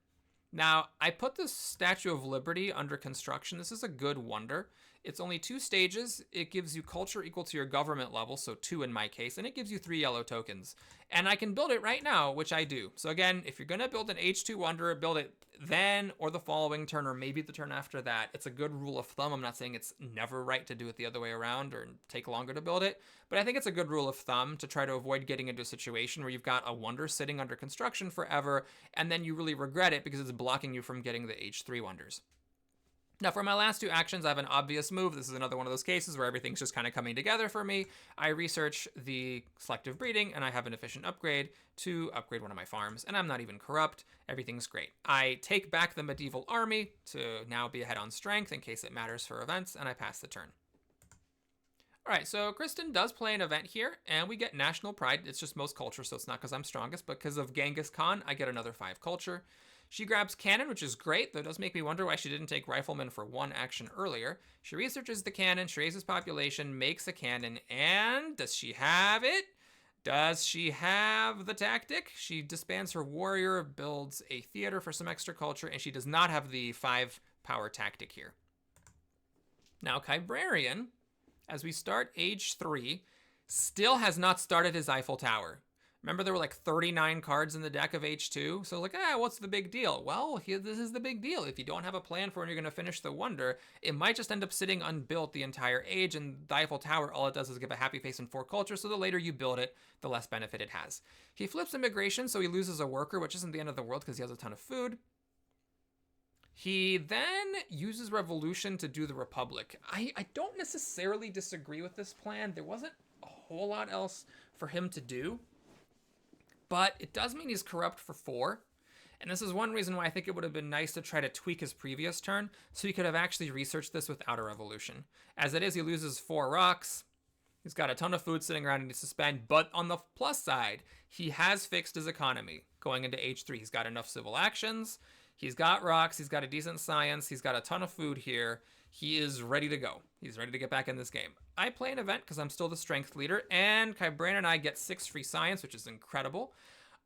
Now, I put this Statue of Liberty under construction. This is a good wonder. It's only 2 stages. It gives you culture equal to your government level, so 2 in my case, and it gives you 3 yellow tokens. And I can build it right now, which I do. So again, if you're going to build an H2 wonder, build it then or the following turn or maybe the turn after that. It's a good rule of thumb. I'm not saying it's never right to do it the other way around or take longer to build it, but I think it's a good rule of thumb to try to avoid getting into a situation where you've got a wonder sitting under construction forever and then you really regret it because it's blocking you from getting the H3 wonders. Now, for my last 2 actions, I have an obvious move. This is another one of those cases where everything's just kind of coming together for me. I research the selective breeding, and I have an efficient upgrade to upgrade one of my farms, and I'm not even corrupt. Everything's great. I take back the medieval army to now be ahead on strength in case it matters for events, and I pass the turn. All right, so Kristin does play an event here, and we get national pride. It's just most culture, so it's not because I'm strongest, but because of Genghis Khan, I get another 5 culture. She grabs cannon, which is great, though it does make me wonder why she didn't take rifleman for 1 action earlier. She researches the cannon, she raises population, makes a cannon, and does she have it? Does she have the tactic? She disbands her warrior, builds a theater for some extra culture, and she does not have the 5 power tactic here. Now, Qibrarian, as we start age 3, still has not started his Eiffel Tower. Remember, there were like 39 cards in the deck of H2? So like, what's the big deal? Well, this is the big deal. If you don't have a plan for when you're going to finish the wonder, it might just end up sitting unbuilt the entire age, and the Eiffel Tower, all it does is give a happy face and 4 culture, so the later you build it, the less benefit it has. He flips immigration, so he loses a worker, which isn't the end of the world because he has a ton of food. He then uses revolution to do the Republic. I don't necessarily disagree with this plan. There wasn't a whole lot else for him to do. But it does mean he's corrupt for 4. And this is one reason why I think it would have been nice to try to tweak his previous turn so he could have actually researched this without a revolution. As it is, he loses 4 rocks. He's got a ton of food sitting around and needs to spend. But on the plus side, he has fixed his economy going into H3. He's got enough civil actions. He's got rocks. He's got a decent science. He's got a ton of food here. He is ready to go. He's ready to get back in this game. I play an event because I'm still the strength leader, and Qibrarian and I get 6 free science, which is incredible.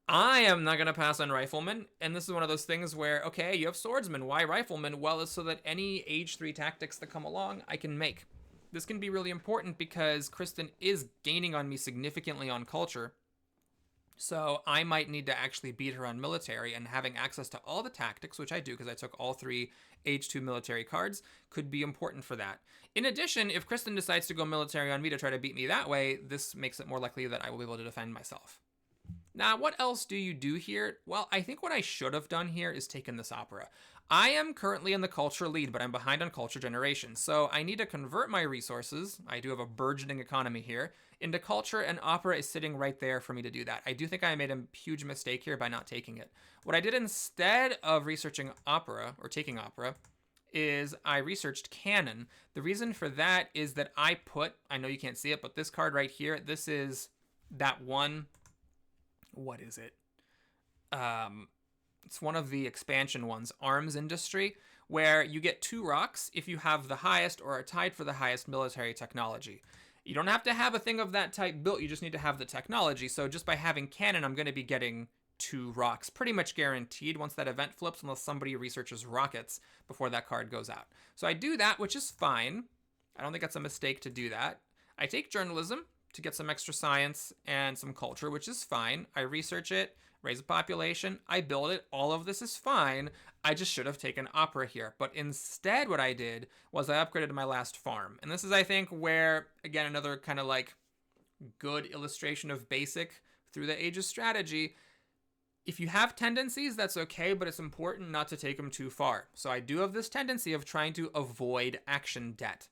I am not going to pass on rifleman, and this is one of those things where, okay, you have swordsman. Why rifleman? Well, it's so that any age 3 tactics that come along, I can make. This can be really important because Kristin is gaining on me significantly on culture. So I might need to actually beat her on military, and having access to all the tactics, which I do because I took all 3 H2 military cards, could be important for that. In addition, if Kristin decides to go military on me to try to beat me that way, this makes it more likely that I will be able to defend myself. Now, what else do you do here? Well, I think what I should have done here is taken this opera. I am currently in the culture lead, but I'm behind on culture generation. So I need to convert my resources. I do have a burgeoning economy here into culture, and opera is sitting right there for me to do that. I do think I made a huge mistake here by not taking it. What I did instead of researching opera or taking opera is I researched canon. The reason for that is that I know you can't see it, but this card right here, this is that one, what is it? It's one of the expansion ones, Arms Industry, where you get 2 rocks if you have the highest or are tied for the highest military technology. You don't have to have a thing of that type built, you just need to have the technology. So just by having cannon, I'm going to be getting 2 rocks, pretty much guaranteed once that event flips, unless somebody researches rockets before that card goes out. So I do that, which is fine. I don't think that's a mistake to do that. I take journalism to get some extra science and some culture, which is fine. I research it, raise a population, I build it, all of this is fine. I just should have taken opera here. But instead what I did was I upgraded my last farm. And this is, I think, where, again, another kind of like good illustration of basic through the ages strategy. If you have tendencies, that's okay, but it's important not to take them too far. So I do have this tendency of trying to avoid action debt.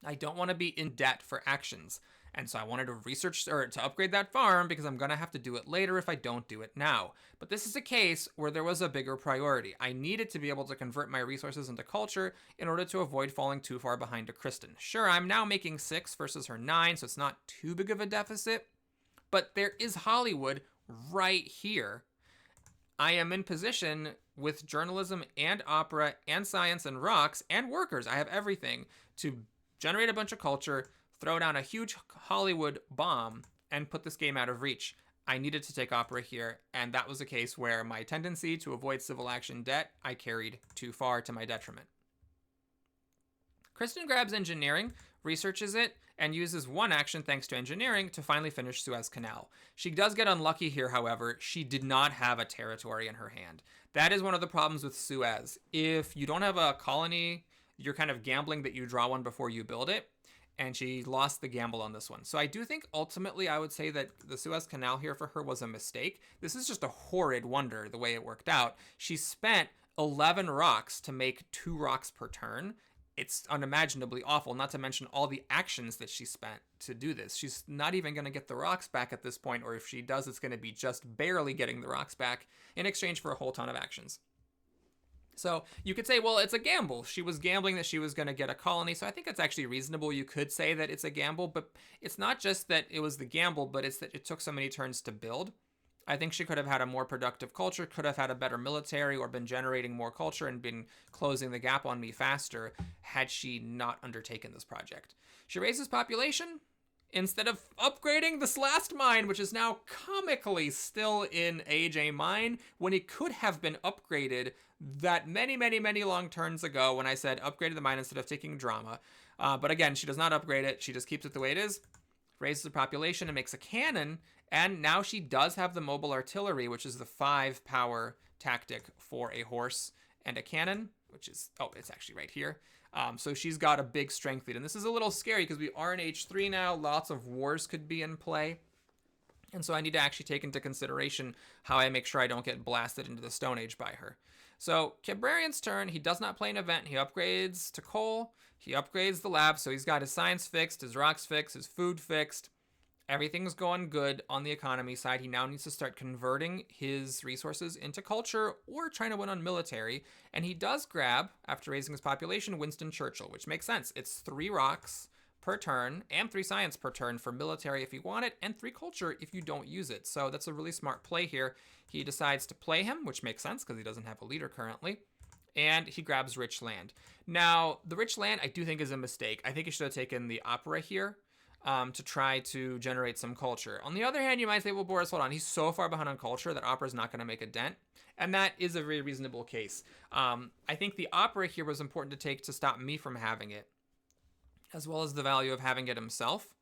I don't want to be in debt for actions. And so I wanted to research or to upgrade that farm because I'm going to have to do it later if I don't do it now. But this is a case where there was a bigger priority. I needed to be able to convert my resources into culture in order to avoid falling too far behind to Kristin. Sure, I'm now making 6 versus her 9, so it's not too big of a deficit. But there is Hollywood right here. I am in position with journalism and opera and science and rocks and workers. I have everything to generate a bunch of culture, throw down a huge Hollywood bomb, and put this game out of reach. I needed to take opera here, and that was a case where my tendency to avoid civil action debt I carried too far to my detriment. Kristin grabs engineering, researches it, and uses 1 action thanks to engineering to finally finish Suez Canal. She does get unlucky here, however. She did not have a territory in her hand. That is one of the problems with Suez. If you don't have a colony, you're kind of gambling that you draw one before you build it. And she lost the gamble on this one. So I do think ultimately I would say that the Suez Canal here for her was a mistake. This is just a horrid wonder the way it worked out. She spent 11 rocks to make 2 rocks per turn. It's unimaginably awful, not to mention all the actions that she spent to do this. She's not even going to get the rocks back at this point, or if she does, it's going to be just barely getting the rocks back in exchange for a whole ton of actions. So you could say, well, it's a gamble. She was gambling that she was going to get a colony. So I think it's actually reasonable. You could say that it's a gamble, but it's not just that it was the gamble, but it's that it took so many turns to build. I think she could have had a more productive culture, could have had a better military, or been generating more culture and been closing the gap on me faster had she not undertaken this project. She raises population instead of upgrading this last mine, which is now comically still in age A mine, when it could have been upgraded that many, many, many long turns ago when I said upgraded the mine instead of taking drama. But again, she does not upgrade it. She just keeps it the way it is, raises the population and makes a cannon. And now she does have the mobile artillery, which is the 5 power tactic for a horse and a cannon, which is, oh, it's actually right here. So she's got a big strength lead. And this is a little scary because we are in age 3 now. Lots of wars could be in play. And so I need to actually take into consideration how I make sure I don't get blasted into the Stone Age by her. So Qibrarian's turn. He does not play an event. He upgrades to coal. He upgrades the lab. So he's got his science fixed, his rocks fixed, his food fixed. Everything's going good on the economy side. He now needs to start converting his resources into culture or trying to win on military. And he does grab, after raising his population, Winston Churchill, which makes sense. It's 3 rocks per turn and 3 science per turn for military if you want it, and 3 culture if you don't use it. So that's a really smart play here. He decides to play him, which makes sense because he doesn't have a leader currently. And he grabs rich land. Now, the rich land I do think is a mistake. I think he should have taken the opera here. To try to generate some culture. On the other hand, you might say, well, Boris, hold on. He's so far behind on culture that opera's not going to make a dent. And that is a very reasonable case. I think the opera here was important to take to stop me from having it, as well as the value of having it himself.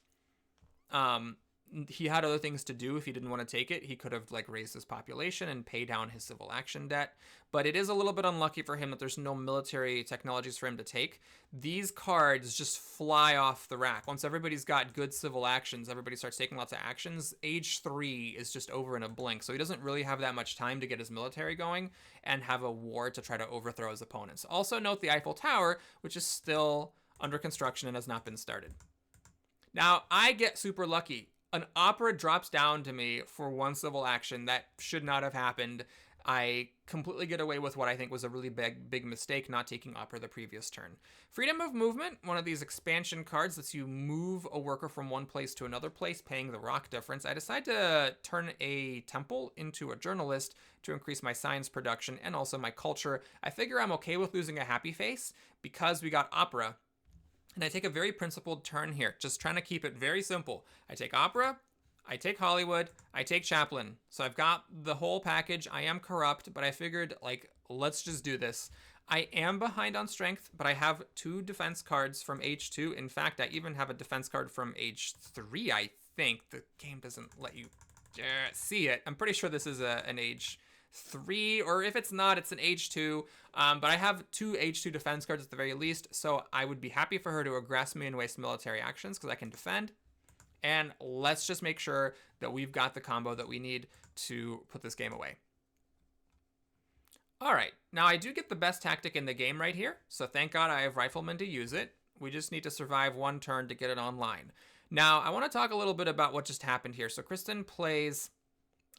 he had other things to do if he didn't want to take it. He could have like raised his population and pay down his civil action debt. But it is a little bit unlucky for him that there's no military technologies for him to take. These cards just fly off the rack. Once everybody's got good civil actions, everybody starts taking lots of actions. Age 3 is just over in a blink. So he doesn't really have that much time to get his military going and have a war to try to overthrow his opponents. Also note the Eiffel Tower, which is still under construction and has not been started. Now, I get super lucky. An opera drops down to me for one civil action that should not have happened. I completely get away with what I think was a really big mistake, not taking opera the previous turn. Freedom of movement, one of these expansion cards lets you move a worker from one place to another place, paying the rock difference. I decide to turn a temple into a journalist to increase my science production and also my culture. I figure I'm okay with losing a happy face because we got opera. And I take a very principled turn here, just trying to keep it very simple. I take opera, I take Hollywood, I take Chaplin. So I've got the whole package. I am corrupt, but I figured, like, let's just do this. I am behind on strength, but I have 2 defense cards from age 2. In fact, I even have a defense card from age 3, I think. The game doesn't let you see it. I'm pretty sure this is an age 3, or if it's not, it's an age 2. But I have 2 age 2 defense cards at the very least, so I would be happy for her to aggress me and waste military actions because I can defend. And let's just make sure that we've got the combo that we need to put this game away. All right, now I do get the best tactic in the game right here, so thank God I have Rifleman to use it. We just need to survive one turn to get it online. Now, I want to talk a little bit about what just happened here. So Kristin plays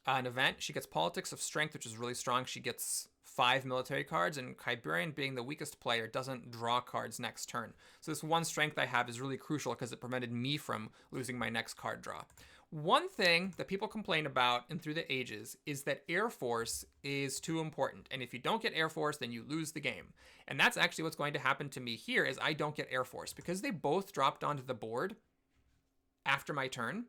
an event. She gets Politics of Strength, which is really strong. She gets 5 military cards, and Qibrarian, being the weakest player, doesn't draw cards next turn. So this one strength I have is really crucial because it prevented me from losing my next card draw. One thing that people complain about and through the ages is that Air Force is too important. And if you don't get Air Force, then you lose the game. And that's actually what's going to happen to me here is I don't get Air Force. Because they both dropped onto the board after my turn,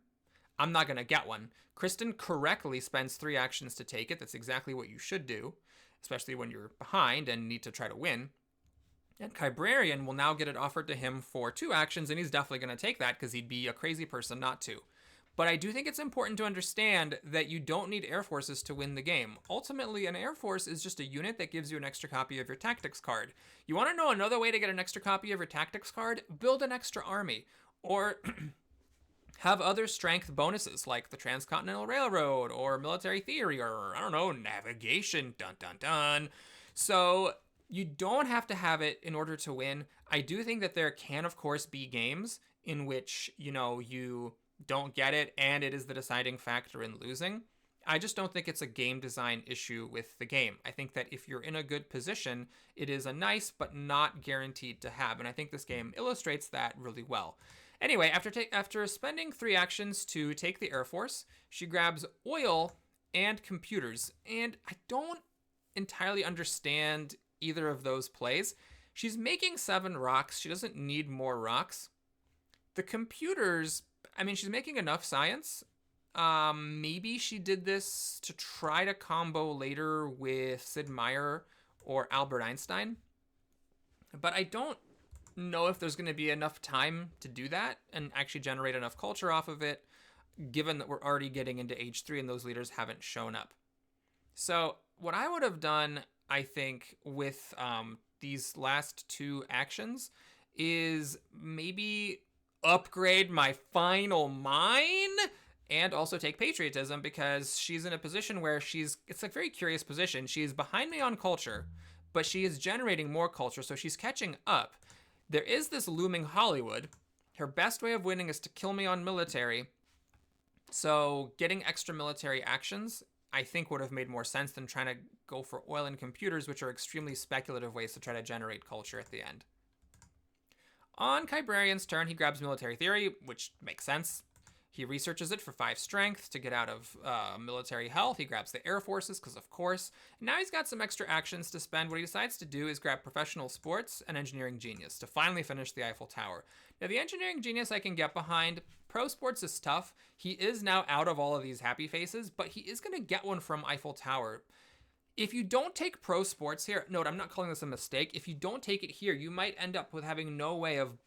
I'm not going to get one. Kristin correctly spends 3 actions to take it. That's exactly what you should do, especially when you're behind and need to try to win. And Qibrarian will now get it offered to him for 2 actions, and he's definitely going to take that because he'd be a crazy person not to. But I do think it's important to understand that you don't need Air Forces to win the game. Ultimately, an Air Force is just a unit that gives you an extra copy of your tactics card. You want to know another way to get an extra copy of your tactics card? Build an extra army. Or have other strength bonuses like the Transcontinental Railroad or military theory or, I don't know, navigation. Dun, dun, dun. So you don't have to have it in order to win. I do think that there can, of course, be games in which, you don't get it and it is the deciding factor in losing. I just don't think it's a game design issue with the game. I think that if you're in a good position, it is a nice but not guaranteed to have. And I think this game illustrates that really well. Anyway, after spending 3 actions to take the Air Force, she grabs oil and computers. And I don't entirely understand either of those plays. She's making 7 rocks. She doesn't need more rocks. The computers, she's making enough science. Maybe she did this to try to combo later with Sid Meier or Albert Einstein. But I don't know if there's going to be enough time to do that and actually generate enough culture off of it, given that we're already getting into age 3 and those leaders haven't shown up. So what I would have done, I think, with these last 2 actions is maybe upgrade my final mine and also take patriotism, because she's in a position where it's a very curious position. She's behind me on culture, but she is generating more culture, so she's catching up. There is this looming Hollywood. Her best way of winning is to kill me on military. So getting extra military actions, I think, would have made more sense than trying to go for oil and computers, which are extremely speculative ways to try to generate culture at the end. On Qibrarian's turn, he grabs military theory, which makes sense. He researches it for 5 strength to get out of military health. He grabs the Air Forces, because of course. And now he's got some extra actions to spend. What he decides to do is grab professional sports and engineering genius to finally finish the Eiffel Tower. Now, the engineering genius I can get behind. Pro sports is tough. He is now out of all of these happy faces, but he is going to get one from Eiffel Tower. If you don't take pro sports here, note, I'm not calling this a mistake. If you don't take it here, you might end up with having no way of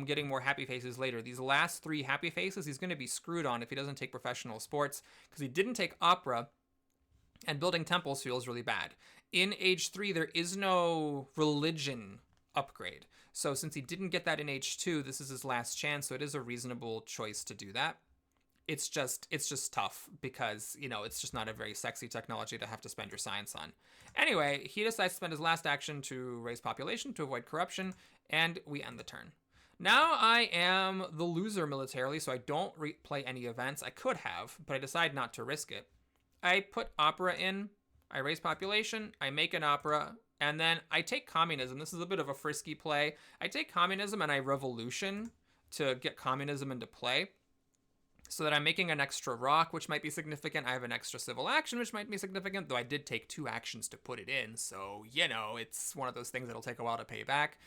getting more happy faces later. These last 3 happy faces, he's going to be screwed on if he doesn't take professional sports, because he didn't take opera, and building temples feels really bad. In age 3, there is no religion upgrade. So since he didn't get that in age 2, this is his last chance, so it is a reasonable choice to do that. It's just tough because, it's just not a very sexy technology to have to spend your science on. Anyway, he decides to spend his last action to raise population to avoid corruption, and we end the turn. Now I am the loser militarily, so I don't play any events. I could have, but I decide not to risk it. I put opera in, I raise population, I make an opera, and then I take communism. This is a bit of a frisky play. I take communism and I revolution to get communism into play, so that I'm making an extra rock, which might be significant. I have an extra civil action, which might be significant, though I did take 2 actions to put it in. So, it's one of those things that'll take a while to pay back.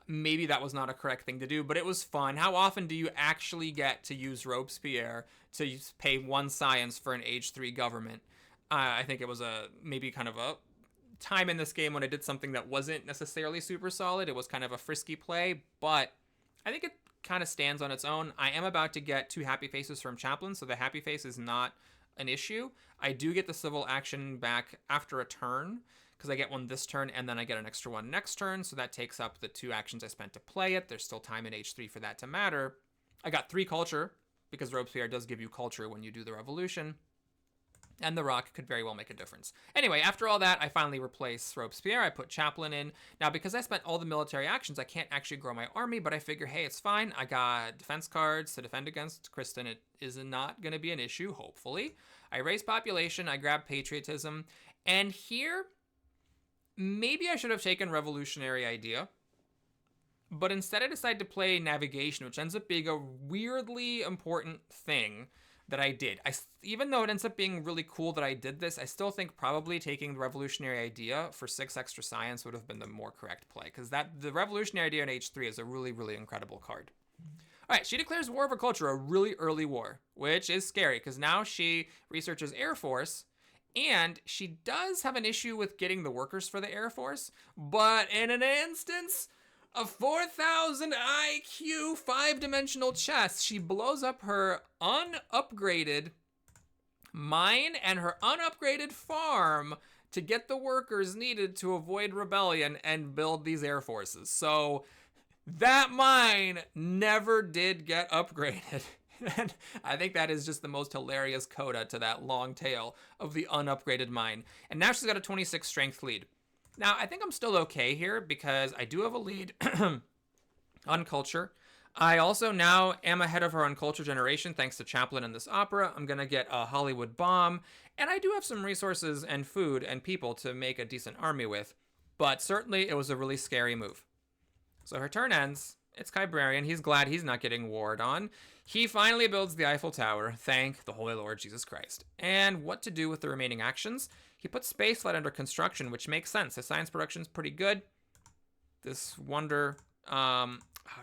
Maybe that was not a correct thing to do, but it was fun. How often do you actually get to use Robespierre to pay 1 science for an age 3 government? I think it was maybe kind of a time in this game when I did something that wasn't necessarily super solid. It was kind of a frisky play, but I think it kind of stands on its own. I am about to get 2 happy faces from Chaplain, so the happy face is not an issue. I do get the civil action back after a turn, because I get 1 this turn, and then I get an extra 1 next turn, so that takes up the 2 actions I spent to play it. There's still time in H3 for that to matter. I got 3 culture, because Robespierre does give you culture when you do the revolution, and the rock could very well make a difference. Anyway, after all that, I finally replace Robespierre. I put Chaplain in. Now, because I spent all the military actions, I can't actually grow my army, but I figure, hey, it's fine. I got defense cards to defend against Kristin. It is not going to be an issue, hopefully. I raise population. I grab patriotism. And here, maybe I should have taken revolutionary idea, but instead I decide to play navigation, which ends up being a weirdly important thing that I did. Even though it ends up being really cool that I did this, I still think probably taking the revolutionary idea for 6 extra science would have been the more correct play, because the revolutionary idea in H3 is a really, really incredible card. All right, she declares war of a culture, a really early war, which is scary, because now she researches Air Force, and she does have an issue with getting the workers for the Air Force, but in an instance a 4,000 IQ 5-dimensional chess, she blows up her unupgraded mine and her unupgraded farm to get the workers needed to avoid rebellion and build these air forces. So that mine never did get upgraded. And I think that is just the most hilarious coda to that long tail of the unupgraded mine. And now she's got a 26 strength lead. Now, I think I'm still okay here because I do have a lead on culture. I also now am ahead of her on culture generation thanks to Chaplain in this opera. I'm going to get a Hollywood bomb, and I do have some resources and food and people to make a decent army with, but certainly it was a really scary move. So her turn ends. It's Qibrarian. He's glad he's not getting warred on. He finally builds the Eiffel Tower. Thank the Holy Lord Jesus Christ. And what to do with the remaining actions? He puts spaceflight under construction, which makes sense. His science production's pretty good. This wonder,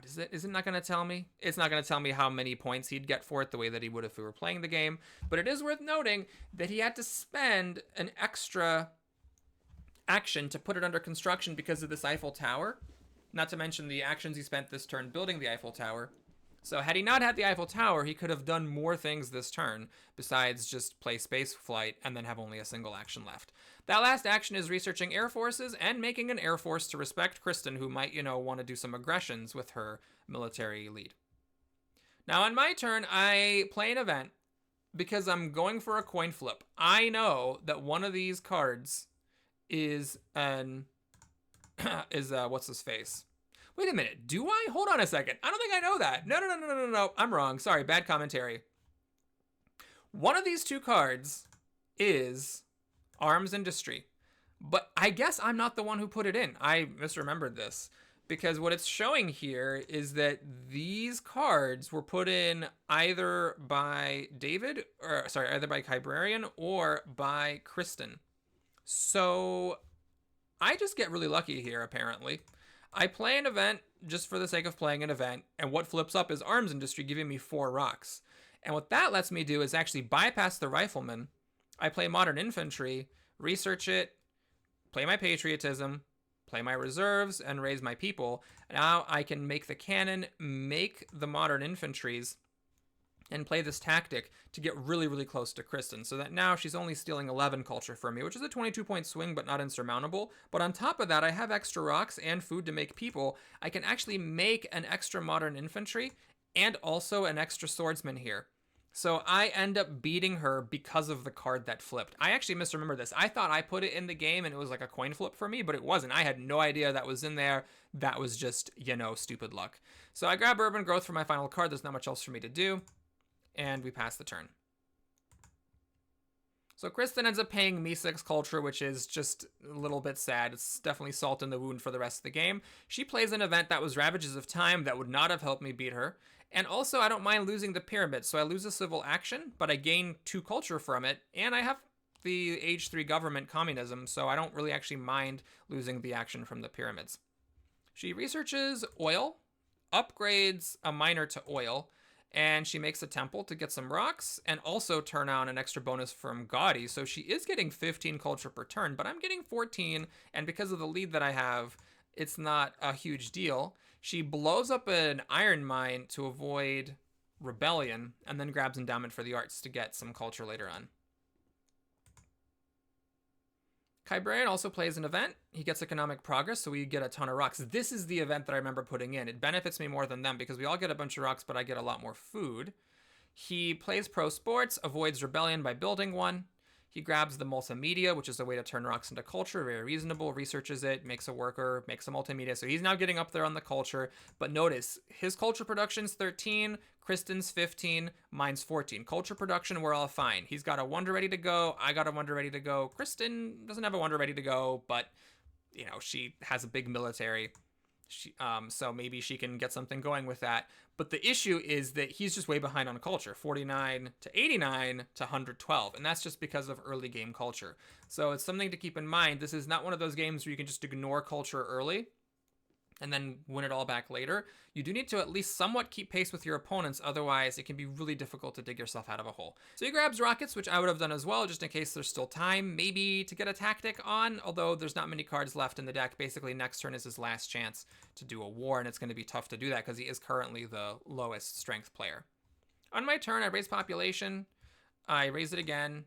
is it not going to tell me? It's not going to tell me how many points he'd get for it the way that he would if we were playing the game. But it is worth noting that he had to spend an extra action to put it under construction because of this Eiffel Tower. Not to mention the actions he spent this turn building the Eiffel Tower. So had he not had the Eiffel Tower, he could have done more things this turn besides just play space flight and then have only a single action left. That last action is researching air forces and making an air force to respect Kristin, who might, want to do some aggressions with her military lead. Now on my turn, I play an event because I'm going for a coin flip. I know that one of these cards is what's his face? Wait a minute, do I? Hold on a second. I don't think I know that. No. I'm wrong. Sorry, bad commentary. One of these 2 cards is arms industry. But I guess I'm not the one who put it in. I misremembered this. Because what it's showing here is that these cards were put in either by either by Qibrarian or by Kristin. So I just get really lucky here, apparently. I play an event just for the sake of playing an event, and what flips up is arms industry, giving me 4 rocks. And what that lets me do is actually bypass the rifleman. I play modern infantry, research it, play my patriotism, play my reserves, and raise my people. Now I can make the cannon, make the modern infantries, and play this tactic to get really, really close to Kristin, so that now she's only stealing 11 culture from me, which is a 22-point swing, but not insurmountable. But on top of that, I have extra rocks and food to make people. I can actually make an extra modern infantry and also an extra swordsman here. So I end up beating her because of the card that flipped. I actually misremember this. I thought I put it in the game and it was like a coin flip for me, but it wasn't. I had no idea that was in there. That was just, stupid luck. So I grab Urban Growth for my final card. There's not much else for me to do. And we pass the turn. So Kristin ends up paying me 6 culture, which is just a little bit sad. It's definitely salt in the wound for the rest of the game. She plays an event that was Ravages of Time that would not have helped me beat her. And also, I don't mind losing the pyramid. So I lose a civil action, but I gain 2 culture from it. And I have the Age 3 government communism, so I don't really actually mind losing the action from the pyramids. She researches oil, upgrades a miner to oil, and she makes a temple to get some rocks and also turn on an extra bonus from Gaudy. So she is getting 15 culture per turn, but I'm getting 14. And because of the lead that I have, it's not a huge deal. She blows up an iron mine to avoid rebellion and then grabs endowment for the arts to get some culture later on. Qibrarian also plays an event. He gets economic progress, so we get a ton of rocks. This is the event that I remember putting in. It benefits me more than them because we all get a bunch of rocks, but I get a lot more food. He plays pro sports, avoids rebellion by building one. He grabs the multimedia, which is a way to turn rocks into culture. Very reasonable, researches it, makes a worker, makes a multimedia. So he's now getting up there on the culture. But notice, his culture production's 13, Kristin's 15, mine's 14. Culture production, we're all fine. He's got a wonder ready to go. I got a wonder ready to go. Kristin doesn't have a wonder ready to go, but, she has a big military. So maybe she can get something going with that. But the issue is that he's just way behind on culture, 49 to 89 to 112. And that's just because of early game culture. So it's something to keep in mind. This is not one of those games where you can just ignore culture early and then win it all back later. You do need to at least somewhat keep pace with your opponents. Otherwise, it can be really difficult to dig yourself out of a hole. So he grabs rockets, which I would have done as well, just in case there's still time, maybe to get a tactic on, although there's not many cards left in the deck. Basically, next turn is his last chance to do a war, and it's going to be tough to do that because he is currently the lowest strength player. On my turn, I raise population. I raise it again.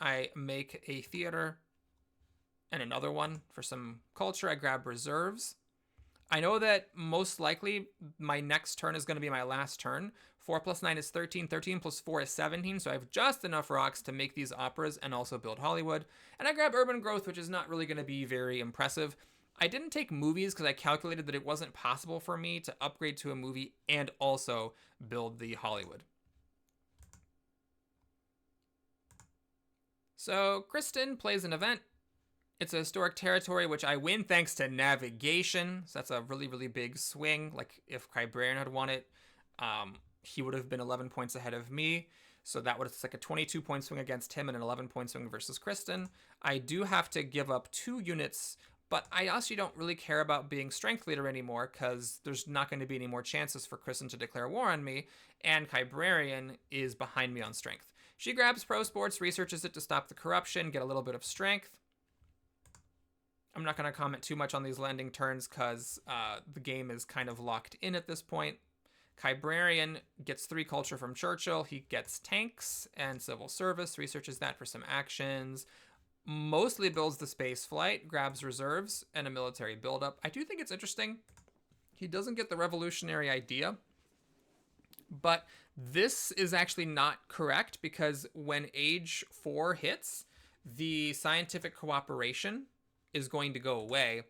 I make a theater and another one for some culture. I grab reserves. I know that most likely my next turn is going to be my last turn. 4 plus 9 is 13. 13 plus 4 is 17. So I have just enough rocks to make these operas and also build Hollywood. And I grab urban growth, which is not really going to be very impressive. I didn't take movies because I calculated that it wasn't possible for me to upgrade to a movie and also build the Hollywood. So Kristin plays an event. It's a historic territory, which I win thanks to navigation. So that's a really, really big swing. Like if Qibrarian had won it, he would have been 11 points ahead of me. So that would, it's like a 22-point swing against him and an 11-point swing versus Kristin. I do have to give up 2 units, but I also don't really care about being strength leader anymore because there's not going to be any more chances for Kristin to declare war on me, and Qibrarian is behind me on strength. She grabs pro sports, researches it to stop the corruption, get a little bit of strength. I'm not going to comment too much on these landing turns because the game is kind of locked in at this point. Qibrarian gets 3 culture from Churchill. He gets tanks and civil service, researches that for some actions. Mostly builds the space flight, grabs reserves, and a military buildup. I do think it's interesting. He doesn't get the revolutionary idea, but this is actually not correct because when age 4 hits, the scientific cooperation is going to go away.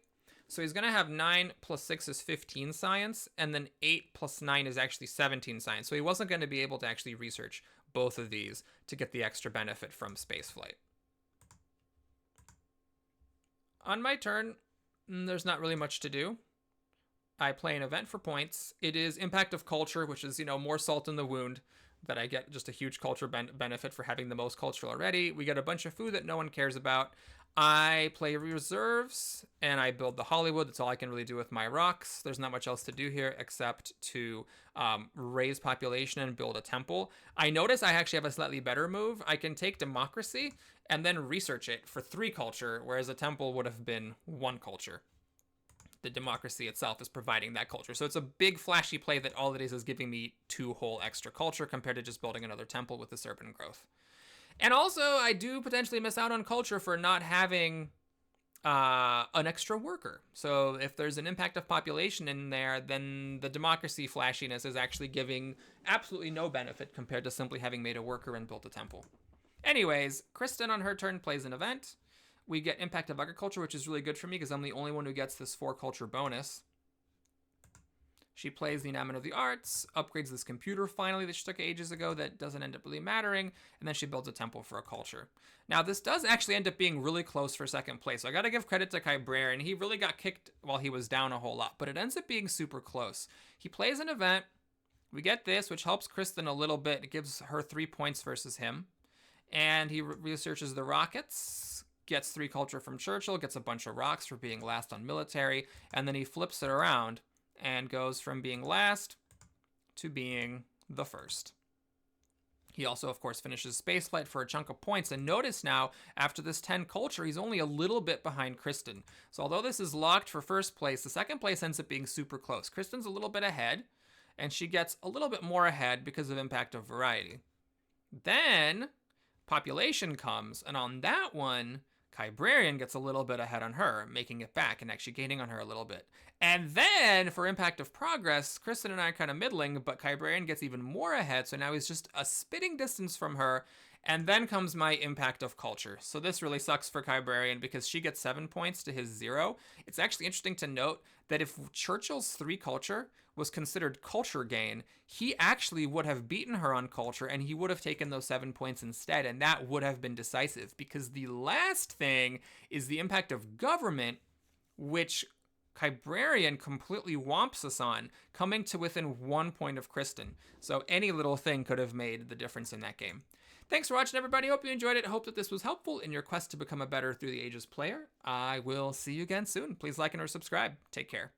So he's going to have 9 plus 6 is 15 science, and then 8 plus 9 is actually 17 science. So he wasn't going to be able to actually research both of these to get the extra benefit from spaceflight. On my turn, there's not really much to do. I play an event for points. It is Impact of Culture, which is, more salt in the wound, that I get just a huge culture benefit for having the most culture already. We get a bunch of food that no one cares about. I play reserves, and I build the Hollywood. That's all I can really do with my rocks. There's not much else to do here except to raise population and build a temple. I notice I actually have a slightly better move. I can take democracy and then research it for 3 culture, whereas a temple would have been 1 culture. the democracy itself is providing that culture. So it's a big flashy play that all it is giving me 2 whole extra culture compared to just building another temple with this urban growth. And also, I do potentially miss out on culture for not having an extra worker. So if there's an impact of population in there, then the democracy flashiness is actually giving absolutely no benefit compared to simply having made a worker and built a temple. Anyways, Kristin on her turn plays an event. We get impact of agriculture, which is really good for me because I'm the only one who gets this 4 culture bonus. She plays the Enactment of the Arts, upgrades this computer finally that she took ages ago that doesn't end up really mattering, and then she builds a temple for a culture. Now, this does actually end up being really close for second place. So I got to give credit to Qibrarian. He really got kicked while he was down a whole lot, but it ends up being super close. He plays an event. We get this, which helps Kristin a little bit. It gives her 3 points versus him. And he researches the rockets, gets 3 culture from Churchill, gets a bunch of rocks for being last on military, and then he flips it around and goes from being last to being the first. He also, of course, finishes spaceflight for a chunk of points. And notice now, after this 10 culture, he's only a little bit behind Kristin. So although this is locked for first place, the second place ends up being super close. Kristin's a little bit ahead, and she gets a little bit more ahead because of impact of variety. Then population comes, and on that one, Qibrarian gets a little bit ahead on her, making it back and actually gaining on her a little bit. And then for impact of progress, Kristin and I are kind of middling, but Qibrarian gets even more ahead, so now he's just a spitting distance from her. And then comes my impact of culture. So this really sucks for Qibrarian because she gets 7 points to his 0. It's actually interesting to note that if Churchill's 3 culture was considered culture gain, he actually would have beaten her on culture and he would have taken those 7 points instead, and that would have been decisive because the last thing is the impact of government, which Qibrarian completely whomps us on, coming to within 1 point of Kristin. So any little thing could have made the difference in that game. Thanks for watching, everybody. Hope you enjoyed it. Hope that this was helpful in your quest to become a better Through the Ages player. I will see you again soon. Please like and or subscribe. Take care.